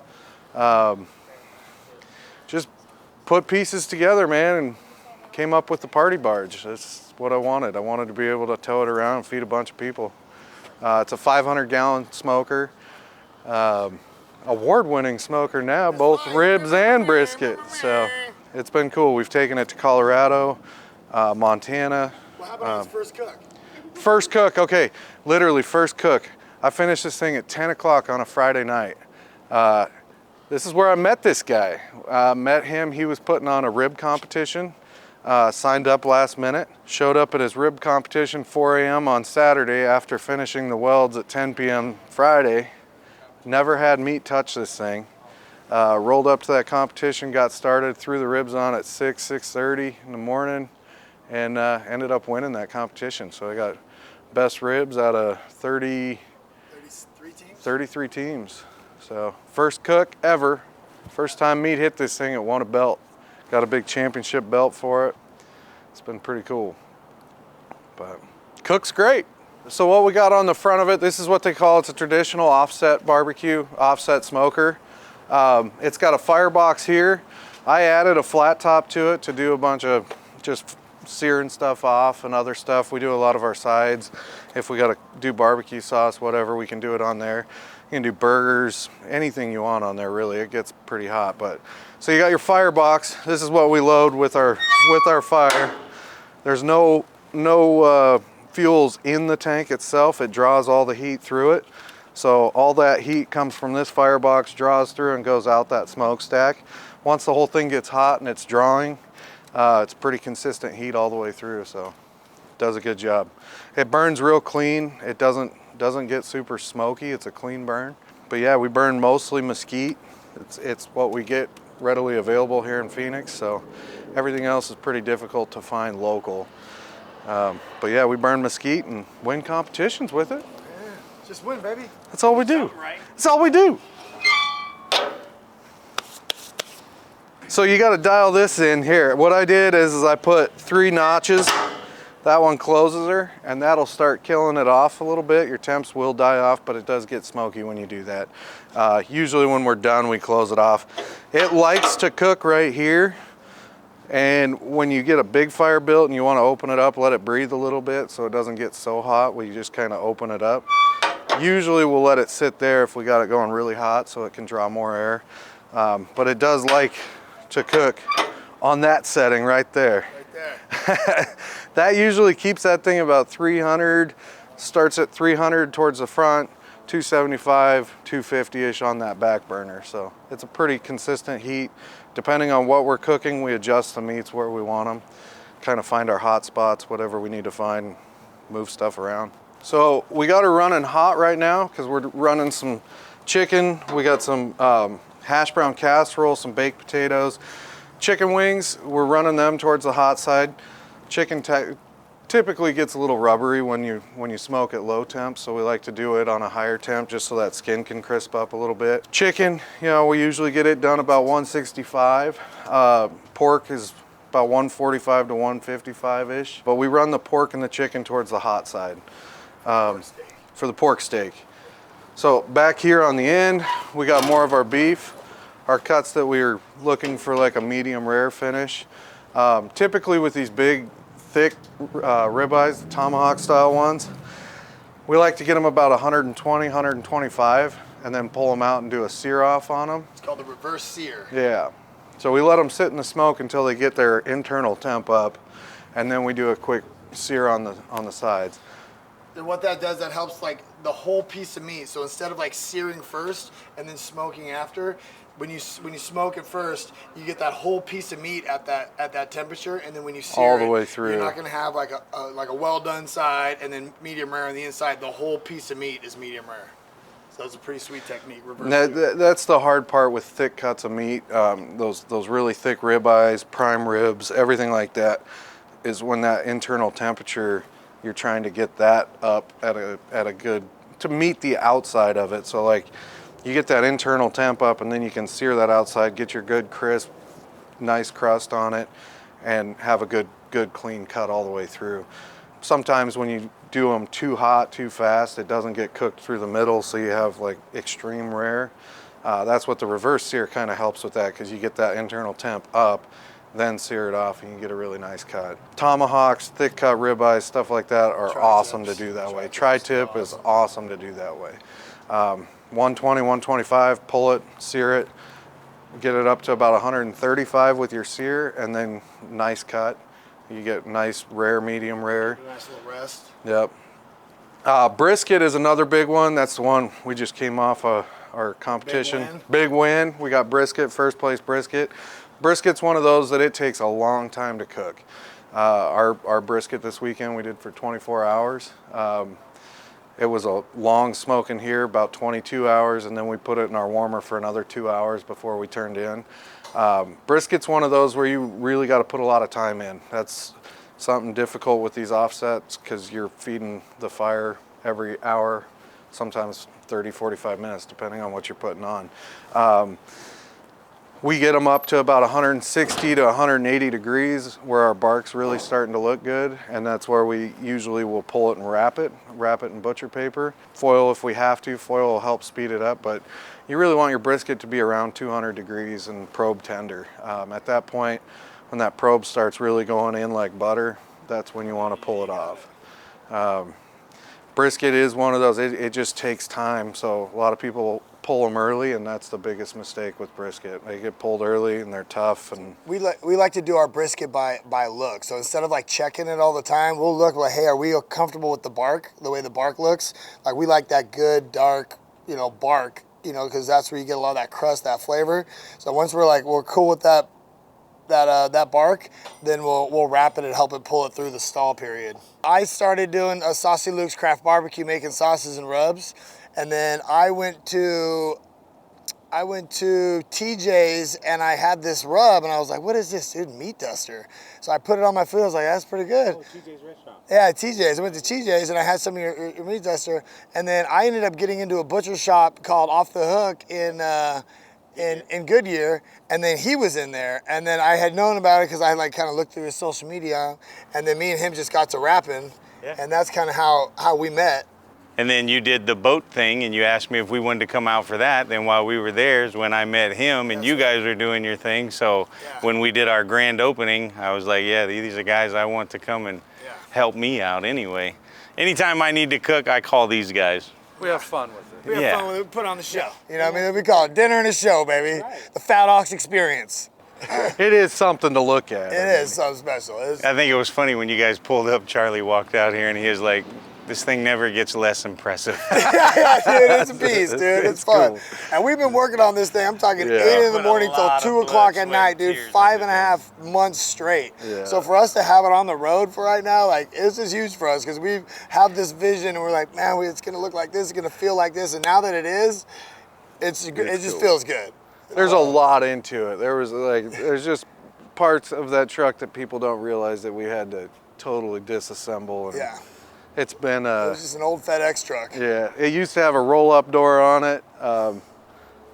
E: Just put pieces together, man, and came up with the party barge. That's what I wanted. I wanted to be able to tow it around and feed a bunch of people. It's a 500-gallon smoker. Award-winning smoker now, both ribs and brisket. So it's been cool. We've taken it to Colorado, Montana.
D: Well, how about his first cook?
E: First cook, okay, literally first cook. I finished this thing at 10 o'clock on a Friday night. This is where I met this guy. Met him, he was putting on a rib competition. Signed up last minute, showed up at his rib competition 4 a.m. on Saturday after finishing the welds at 10 p.m. Friday. Never had meat touch this thing. Rolled up to that competition, got started, threw the ribs on at 6:30 in the morning, and ended up winning that competition. So I got best ribs out of 33 teams. So first cook ever. First time meat hit this thing, it won a belt. Got a big championship belt for it. It's been pretty cool. But cooks great. So what we got on the front of it, this is what they call, it's a traditional offset barbecue, offset smoker. It's got a firebox here. I added a flat top to it to do a bunch of just searing stuff off and other stuff. We do a lot of our sides. If we gotta do barbecue sauce, whatever, we can do it on there. You can do burgers, anything you want on there really. It gets pretty hot. But so you got your firebox. This is what we load with our fire. There's no fuels in the tank itself. It draws all the heat through it. So all that heat comes from this firebox, draws through and goes out that smokestack. Once the whole thing gets hot and it's drawing, it's pretty consistent heat all the way through, so it does a good job. It burns real clean. It doesn't get super smoky. It's a clean burn. But yeah, we burn mostly mesquite. It's what we get readily available here in Phoenix, so everything else is pretty difficult to find local. But yeah, we burn mesquite and win competitions with it.
D: Yeah, just win, baby.
E: That's all we do. That's all we do. So you got to dial this in here. What I did is I put 3 notches. That one closes her, and that'll start killing it off a little bit. Your temps will die off, but it does get smoky when you do that. Usually when we're done, we close it off. It likes to cook right here. And when you get a big fire built and you want to open it up, let it breathe a little bit so it doesn't get so hot. We just kind of open it up. Usually we'll let it sit there if we got it going really hot so it can draw more air. But it does like to cook on that setting right there.
D: Right there.
E: That usually keeps that thing about 300, starts at 300 towards the front, 275, 250-ish on that back burner. So it's a pretty consistent heat. Depending on what we're cooking, we adjust the meats where we want them, kind of find our hot spots, whatever we need to find, move stuff around. So we got her running hot right now because we're running some chicken. We got some hash brown casserole, some baked potatoes. Chicken wings, we're running them towards the hot side. Chicken typically gets a little rubbery when you smoke at low temps, so we like to do it on a higher temp just so that skin can crisp up a little bit. Chicken, you know, we usually get it done about 165. Pork is about 145 to 155-ish, but we run the pork and the chicken towards the hot side for the pork steak. So back here on the end, we got more of our beef, our cuts that we were looking for like a medium rare finish. Typically with these big, thick ribeyes, the tomahawk style ones, we like to get them about 120, 125 and then pull them out and do a sear off on them.
D: It's called the reverse sear.
E: Yeah. So we let them sit in the smoke until they get their internal temp up, and then we do a quick sear on the sides.
D: And what that does, that helps like the whole piece of meat. So instead of like searing first and then smoking after, when you smoke it first, you get that whole piece of meat at that temperature, and then when you sear
E: all the way through,
D: you're not going to have like a well done side and then medium rare on the inside. The whole piece of meat is medium rare. So it's a pretty sweet technique.
E: That's the hard part with thick cuts of meat. Those really thick ribeyes, prime ribs, everything like that, is when that internal temperature, you're trying to get that up at a good, to meet the outside of it. So like you get that internal temp up, and then you can sear that outside, get your good crisp, nice crust on it, and have a good clean cut all the way through. Sometimes when you do them too hot, too fast, it doesn't get cooked through the middle, so you have like extreme rare. That's what the reverse sear kind of helps with that, because you get that internal temp up, then sear it off, and you get a really nice cut. Tomahawks, thick cut ribeyes, stuff like that are awesome to do that way. Tri-tip is awesome to do that way. 120, 125, pull it, sear it, get it up to about 135 with your sear, and then nice cut. You get nice rare, medium rare.
D: Nice little rest.
E: Yep. Brisket is another big one. That's the one we just came off our competition. Big win. We got brisket, first place brisket. Brisket's one of those that it takes a long time to cook. Our brisket this weekend we did for 24 hours. It was a long smoke in here, about 22 hours, and then we put it in our warmer for another 2 hours before we turned in. Brisket's one of those where you really got to put a lot of time in. That's something difficult with these offsets, because you're feeding the fire every hour, sometimes 30, 45 minutes, depending on what you're putting on. We get them up to about 160 to 180 degrees where our bark's really starting to look good, and that's where we usually will pull it and wrap it in butcher paper. Foil if we have to. Foil will help speed it up, but you really want your brisket to be around 200 degrees and probe tender. At that point, when that probe starts really going in like butter, that's when you want to pull it off. Brisket is one of those, it just takes time, so a lot of people pull them early, and that's the biggest mistake with brisket. They get pulled early and they're tough. And
D: we like to do our brisket by look. So instead of like checking it all the time, we'll look like, hey, are we comfortable with the bark, the way the bark looks? Like we like that good dark, bark, because that's where you get a lot of that crust, that flavor. So once we're cool with that bark, then we'll wrap it and help it pull it through the stall period. I started doing a Saucy Luke's Craft Barbecue, making sauces and rubs. And then I went to TJ's and I had this rub, and I was like, what is this, dude? Meat duster. So I put it on my food. I was like, that's pretty good.
F: Oh, TJ's restaurant.
D: Yeah, TJ's. I went to TJ's and I had some of your meat duster. And then I ended up getting into a butcher shop called Off the Hook in Goodyear, and then he was in there, and then I had known about it because I kind of looked through his social media, and then me and him just got to rapping, and that's kind of how we met.
C: And then you did the boat thing, and you asked me if we wanted to come out for that. Then while we were there is when I met him, and you guys were doing your thing. So when we did our grand opening, I was like, yeah, these are guys I want to come and help me out anyway. Anytime I need to cook, I call these guys.
E: we have fun with it.
D: We have fun with it. We put on the show. You know what I mean? We call it dinner and a show, baby. Right. The Fat Ox experience.
E: It is something to look at.
D: It is something special.
C: I think it was funny when you guys pulled up, Charlie walked out here and he was like, this thing never gets less impressive.
D: Yeah, dude, it's a piece, dude. It's fun. Cool. And we've been working on this thing. I'm talking 8 in the morning till 2 o'clock at night, dude. 5.5 months straight. Yeah. So for us to have it on the road for right now, like, this is huge for us because we have this vision and we're like, man, it's going to look like this. It's going to feel like this. And now that it is, it just feels good.
E: There's a lot into it. There's just parts of that truck that people don't realize that we had to totally disassemble. And
D: yeah.
E: It's been
D: it was just an old FedEx truck.
E: Yeah, it used to have a roll-up door on it.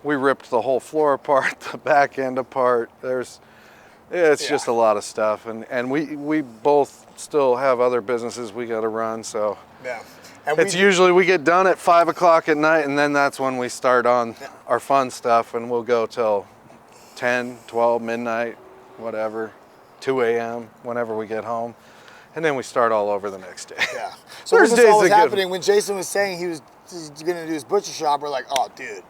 E: We ripped the whole floor apart, the back end apart. It's just a lot of stuff, and we both still have other businesses we got to run, so
D: yeah.
E: And usually we get done at 5 o'clock at night, and then that's when we start on our fun stuff, and we'll go till 10, 12, midnight, whatever, 2 a.m. whenever we get home. And then we start all over the next day. Yeah.
D: So when this all was happening, when Jason was saying he was going to do his butcher shop, we're like, oh, dude,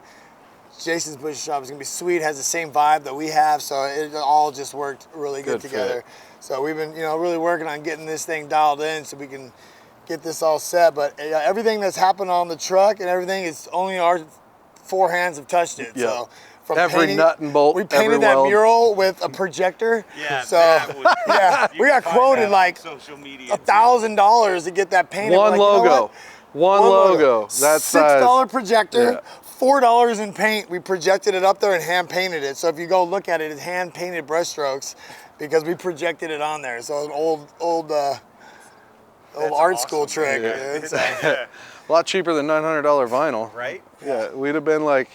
D: Jason's butcher shop is going to be sweet, has the same vibe that we have. So it all just worked really good together. Fit. So we've been, really working on getting this thing dialed in so we can get this all set. But everything that's happened on the truck and everything, it's only our 4 hands have touched it.
E: Yeah.
D: So from
E: Every
D: painting,
E: nut and bolt,
D: we
E: every
D: painted that
E: weld.
D: mural with a projector.
C: Yeah,
D: So
C: that was,
D: yeah, we got quoted like
C: social media.
D: $1,000 to get that painted.
E: One
D: We're like, you know
E: logo.
D: what?
E: One logo. That size.
D: $6 projector,
E: Yeah.
D: $4 in paint. We projected it up there and hand painted it. So if you go look at it, it's hand painted brushstrokes because we projected it on there. So an old art school trick.
E: Yeah.
D: It's,
E: A lot cheaper than $900 vinyl.
C: Right?
E: Yeah, we'd have been like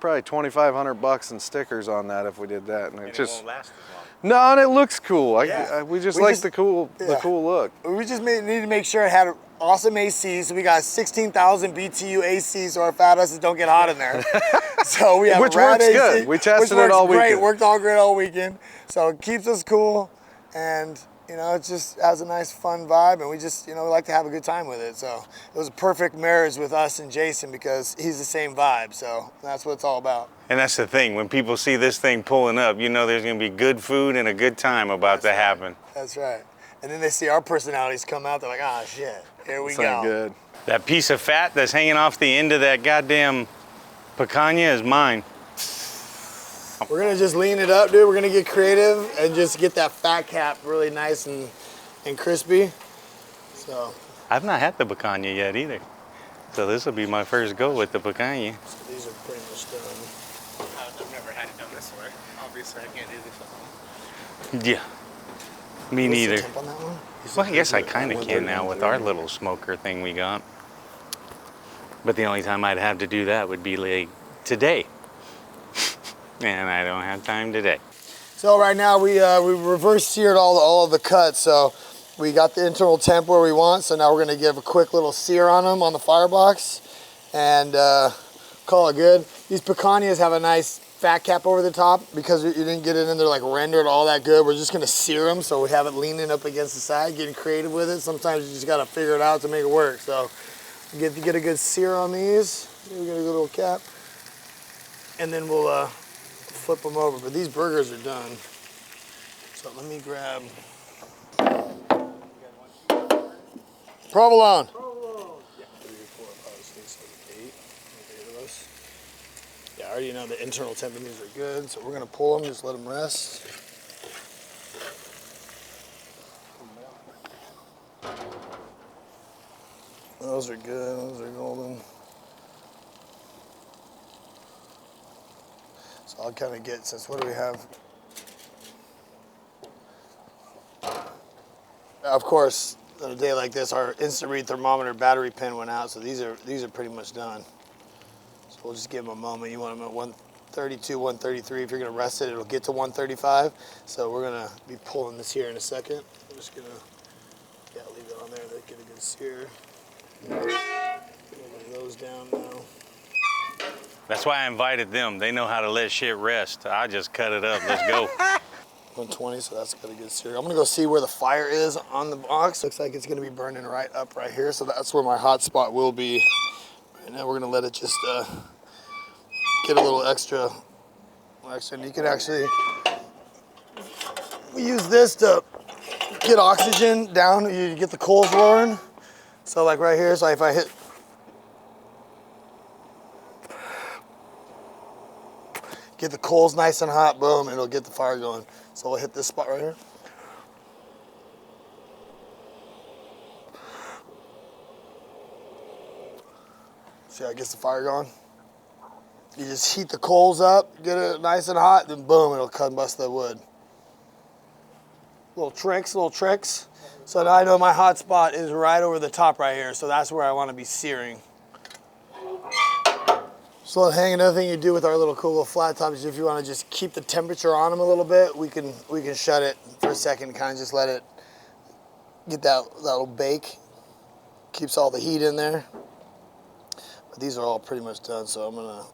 E: probably $2,500 in stickers on that if we did that, and
C: It
E: just
C: won't last as long.
E: no, and it looks cool.
D: Yeah.
E: We just
D: We
E: like
D: just-
E: the cool look.
D: we just needed to make sure it had awesome AC. So we got 16,000 BTU AC so our fat asses don't get hot in there. So we have
E: Which
D: rad
E: works
D: AC,
E: good. We tested
D: which
E: it all
D: works great.
E: weekend.
D: Worked all great all weekend. So it keeps us cool, and you know, it just has a nice fun vibe, and we just, you know, we like to have a good time with it. So it was a perfect marriage with us and Jason because he's the same vibe. So that's what it's all about.
C: And that's the thing, when people see this thing pulling up, you know there's gonna be good food and a good time about to happen.
D: That's right. And then they see our personalities come out. They're like, ah, shit, here we
E: It's
D: go.
E: not good.
C: That piece of fat that's hanging off the end of that goddamn picanha is mine.
D: We're gonna just lean it up, dude. We're gonna get creative and just get that fat cap really nice and crispy. So
C: I've not had the picanha yet either. So this will be my first go with the picanha.
D: these are pretty much done.
A: I've never had it done this way. Obviously, I can't do this.
C: Yeah, me
D: What's the
C: neither.
D: temp on that one?
C: Well, I guess I kind of can now with our little smoker thing we got. But the only time I'd have to do that would be like today. And I don't have time today.
D: So right now we reverse seared all of the cuts. So we got the internal temp where we want. So now we're gonna give a quick little sear on them on the firebox and call it good. These picanhas have a nice fat cap over the top because you didn't get it in there like rendered all that good. We're just gonna sear them so we have it leaning up against the side, getting creative with it. Sometimes you just gotta figure it out to make it work. So get a good sear on these. We get a good little cap, and then we'll flip them over. But these burgers are done. So let me grab provolone. Yeah, I already know the internal temp of these are good, so we're gonna pull them, just let them rest. Those are good, those are golden. So I'll kind of get, since what do we have? Of course, on a day like this, our instant read thermometer battery pin went out, so these are pretty much done. So we'll just give them a moment. You want them at 132, 133. If you're gonna rest it, it'll get to 135. So we're gonna be pulling this here in a second. I'm just gonna, leave it on there to get a good sear. Lay those down now.
C: That's why I invited them. They know how to let shit rest. I just cut it up. Let's go.
D: 120, so that's got a good sear. I'm gonna go see where the fire is on the box. Looks like it's gonna be burning right here. So that's where my hot spot will be. Right now we're gonna let it just get a little extra. And you can actually use this to get oxygen down. You get the coals roaring. So like right here, so if I hit, get the coals nice and hot, boom, it'll get the fire going. So we'll hit this spot right here. See how it gets the fire going? You just heat the coals up, get it nice and hot, then boom, it'll combust the wood. Little tricks. So now I know my hot spot is right over the top right here, so that's where I want to be searing. So hang, another thing you do with our little cool little flat tops is if you want to just keep the temperature on them a little bit, we can shut it for a second, kind of just let it get that little bake. Keeps all the heat in there. But these are all pretty much done, so I'm gonna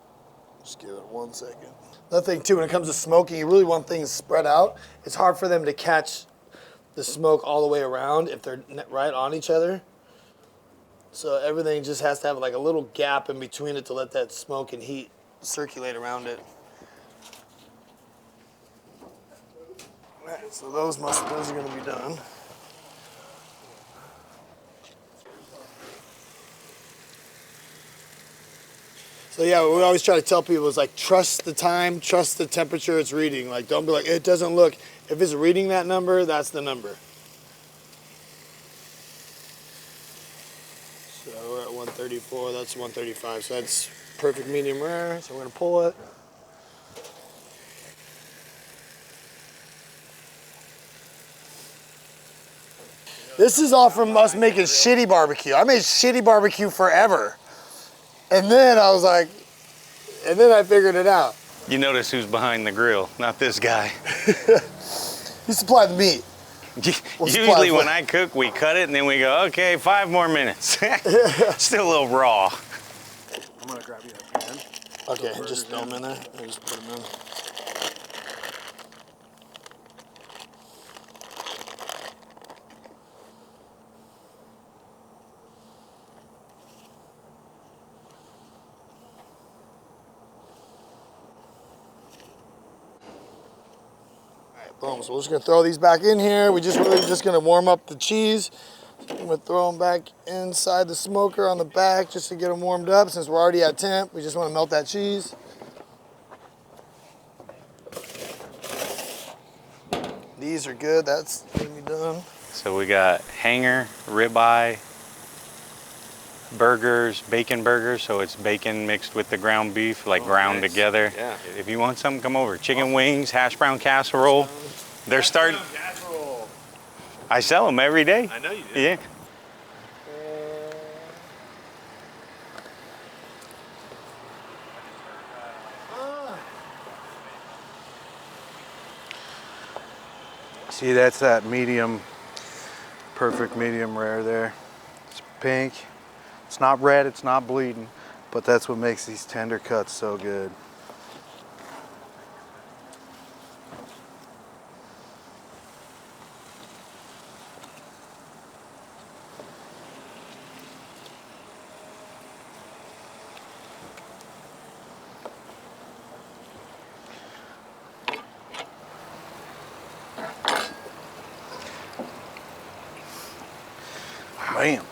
D: just give it 1 second. Another thing too, when it comes to smoking, you really want things spread out. It's hard for them to catch the smoke all the way around if they're right on each other. So everything just has to have like a little gap in between it to let that smoke and heat circulate around it. All right, so those are gonna be done. So yeah, we always try to tell people is like, trust the time, trust the temperature it's reading. Like, don't be like, it doesn't look. If it's reading that number, that's the number. So we're at 134, that's 135. So that's perfect medium rare. So we're gonna pull it. This is all from us making shitty barbecue. I made shitty barbecue forever. And then I was like, and then I figured it out.
C: You notice who's behind the grill, not this guy.
D: You supply the meat.
C: Usually when I cook, we cut it and then we go, okay, 5 more minutes. Still a little raw.
E: I'm gonna grab you a pan.
D: Okay, just throw them in there. And just put them in. Boom, so we're just gonna throw these back in here. We just really just gonna warm up the cheese. I'm gonna throw them back inside the smoker on the back just to get them warmed up. Since we're already at temp, we just wanna melt that cheese. These are good, that's gonna be done.
C: So we got hanger, ribeye, burgers, bacon burgers. So it's bacon mixed with the ground beef, like ground together.
F: Yeah.
C: If you want something, come over. Chicken wings, hash brown casserole. They're starting. I sell them every day.
F: I know you do.
C: Yeah.
E: See, that's that medium, perfect medium rare there. It's pink. It's not red, it's not bleeding, but that's what makes these tender cuts so good. Bam.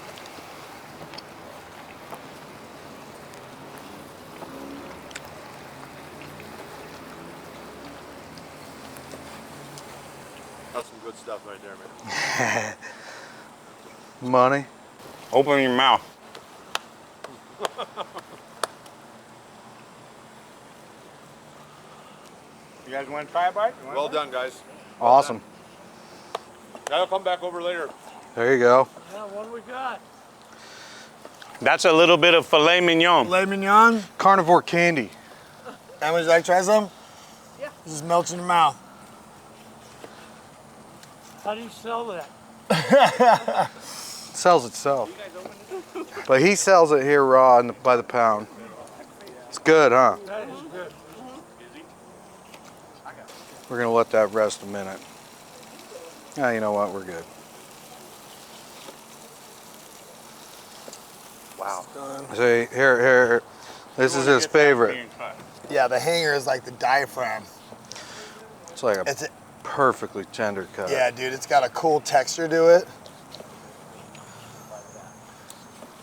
F: That's some good stuff right there, man.
E: Money.
C: Open your mouth. You guys want to try a bite?
F: Well done, guys.
E: Awesome.
F: I'll come back over later.
E: There you go.
C: That's a little bit of filet mignon.
D: Filet mignon.
E: Carnivore candy.
D: And would you like to try some? Yeah. Just melts in your mouth.
G: How do you sell that?
E: Sells itself. But he sells it here raw by the pound. It's good, huh?
G: That is good.
E: We're gonna let that rest a minute. Ah, you know what? We're good.
F: Wow.
E: See, here. This is his favorite.
D: Yeah, the hanger is like the diaphragm.
E: It's like a
D: It's a,
E: perfectly tender cut.
D: yeah, dude, it's got a cool texture to it.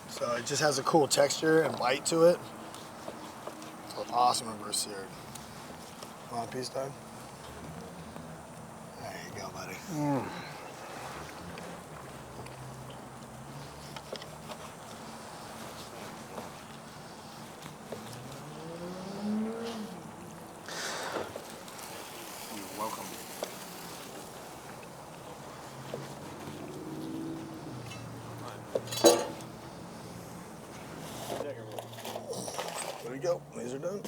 D: So it just has a cool texture and bite to it. So it's awesome when we're seared. Want a piece, Doug? There you go, buddy. There we go. These are done.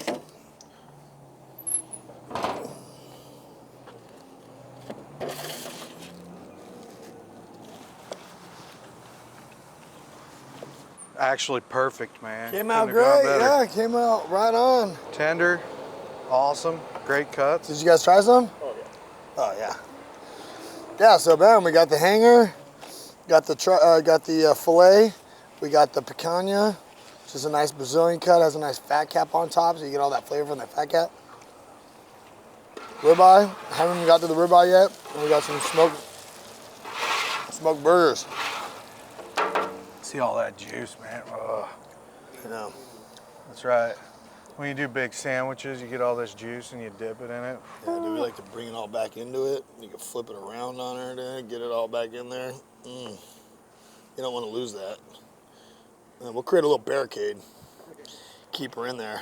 E: Actually perfect, man.
D: Came out
E: Couldn't have gone
D: great.
E: better.
D: Yeah, came out right on.
E: Tender, awesome, great cuts.
D: Did you guys try some? Oh yeah. Oh yeah. Yeah. So bam, we got the hanger, got the fillet, we got the picanha, which is a nice Brazilian cut. Has a nice fat cap on top, so you get all that flavor from that fat cap. Ribeye. Haven't even got to the ribeye yet. And we got some smoked burgers.
E: See all that juice, man. Ugh.
D: You know.
E: That's right. When you do big sandwiches, you get all this juice and you dip it in it.
D: Yeah, dude, we like to bring it all back into it. You can flip it around on her, dude, get it all back in there. You don't want to lose that. And we'll create a little barricade, keep her in there.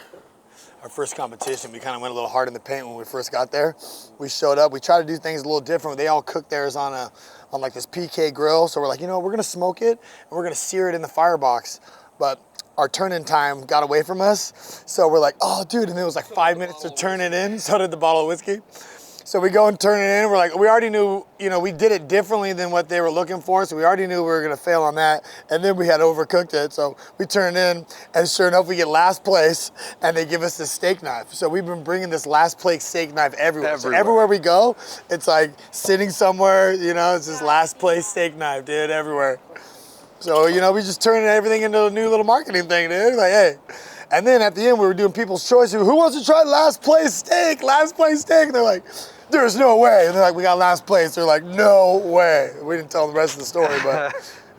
D: Our first competition, we kind of went a little hard in the paint when we first got there. We showed up, we tried to do things a little different. They all cooked theirs on like this PK grill. So we're like, you know, we're gonna smoke it and we're gonna sear it in the firebox. But our turn-in time got away from us. So we're like, oh dude, and it was like 5 minutes to turn it in. So did the bottle of whiskey. So we go and turn it in. We're like, we already knew, you know, we did it differently than what they were looking for. So we already knew we were gonna fail on that. And then we had overcooked it. So we turned in and sure enough, we get last place and they give us this steak knife. So we've been bringing this last place steak knife everywhere. So everywhere we go, it's like sitting somewhere, you know, it's this last place steak knife, dude, everywhere. So, you know, we just turned everything into a new little marketing thing, dude. Like, hey. And then at the end, we were doing people's choice. Who wants to try last place steak? Last place steak. And they're like, there's no way. And they're like, we got last place. They're like, no way. We didn't tell them the rest of the story, but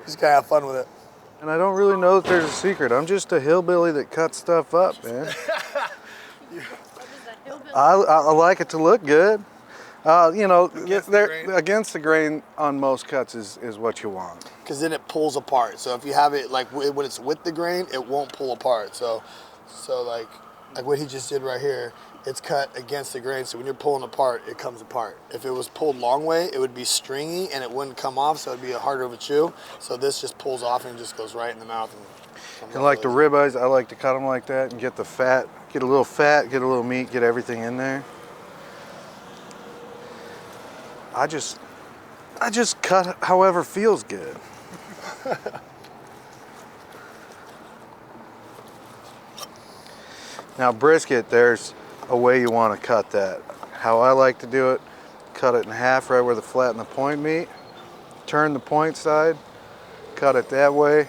D: just gotta have fun with it.
E: And I don't really know that there's a secret. I'm just a hillbilly that cuts stuff up, man. I like it to look good. You know, against the grain on most cuts is what you want.
D: Because then it pulls apart. So if you have it like when it's with the grain, it won't pull apart. So like what he just did right here, it's cut against the grain. So when you're pulling apart, it comes apart. If it was pulled long way, it would be stringy and it wouldn't come off. So it'd be harder of a chew. So this just pulls off and just goes right in the mouth.
E: And like the ribeyes, I like to cut them like that and get the fat, get a little fat, get a little meat, get everything in there. I just cut however feels good. Now brisket, there's a way you want to cut that. How I like to do it, cut it in half right where the flat and the point meet, turn the point side, cut it that way,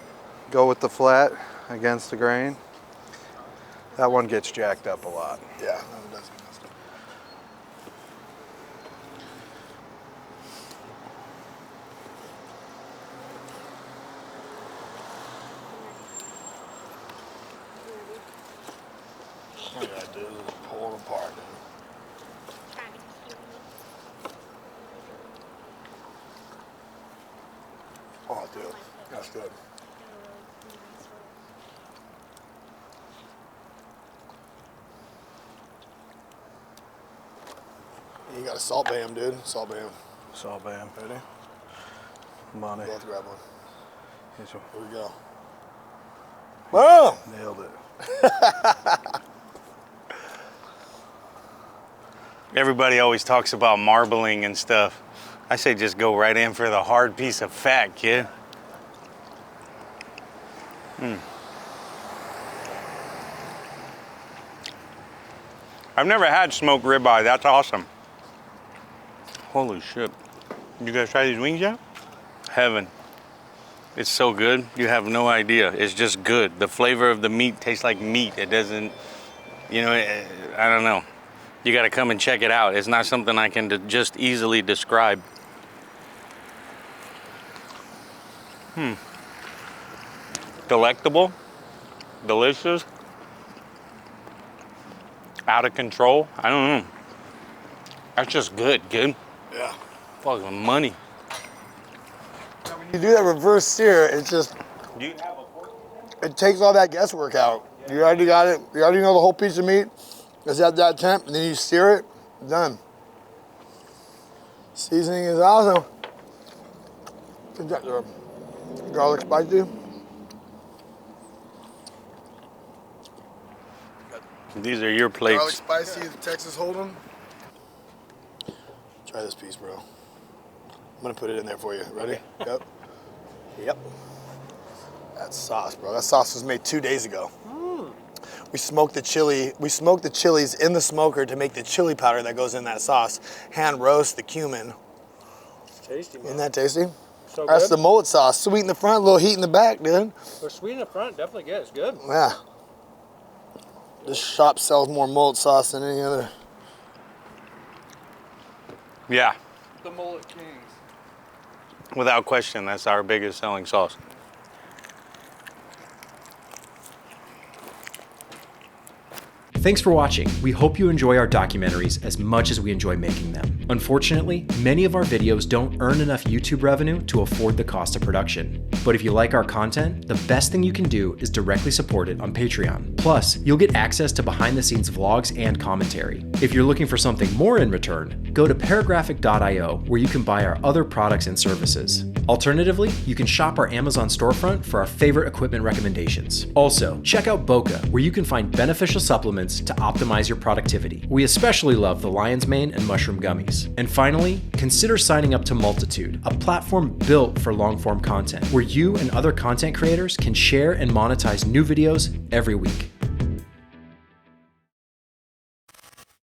E: go with the flat against the grain. That one gets jacked up a lot.
D: Yeah. All you gotta do is pull it apart. Oh, dude, that's good. You got a salt bam, dude. Salt bam.
E: Salt bam.
D: Ready?
E: Money.
D: Both grab one.
E: Here
D: we go. Boom!
E: Nailed it.
C: Everybody always talks about marbling and stuff. I say just go right in for the hard piece of fat, kid. I've never had smoked ribeye. That's awesome. Holy shit. You guys try these wings yet? Heaven. It's so good, you have no idea. It's just good. The flavor of the meat tastes like meat. It doesn't, you know, I don't know. You gotta come and check it out. It's not something I can just easily describe. Delectable, delicious, out of control. I don't know. That's just good, kid.
D: Yeah.
C: Fucking money.
D: When you do that reverse sear, it just, it takes all that guesswork out. You already got it. You already know the whole piece of meat is at that temp, and then you sear it, done. Seasoning is awesome. Garlic spicy.
C: These are your plates.
D: Garlic spicy, the Texas Hold'em. Try this piece, bro. I'm gonna put it in there for you. Ready? Yep. Yep. That sauce, bro. That sauce was made 2 days ago. We smoked the chili. We smoked the chilies in the smoker to make the chili powder that goes in that sauce. Hand roast the cumin.
G: It's tasty, man.
D: Isn't that tasty?
G: So
D: That's
G: good.
D: the mullet sauce. Sweet in the front, a little heat in the back, dude.
G: But sweet in the front, definitely good. It's good.
D: Yeah. This shop sells more mullet sauce than any other.
C: Yeah,
E: The mullet kings.
C: without question, that's our biggest selling sauce.
B: Thanks for watching. We hope you enjoy our documentaries as much as we enjoy making them. Unfortunately, many of our videos don't earn enough YouTube revenue to afford the cost of production. But if you like our content, the best thing you can do is directly support it on Patreon. Plus, you'll get access to behind-the-scenes vlogs and commentary. If you're looking for something more in return, go to paragraphic.io where you can buy our other products and services. Alternatively, you can shop our Amazon storefront for our favorite equipment recommendations. Also, check out Boca, where you can find beneficial supplements to optimize your productivity. We especially love the lion's mane and mushroom gummies. And finally, consider signing up to Multitude, a platform built for long-form content, where you and other content creators can share and monetize new videos every week.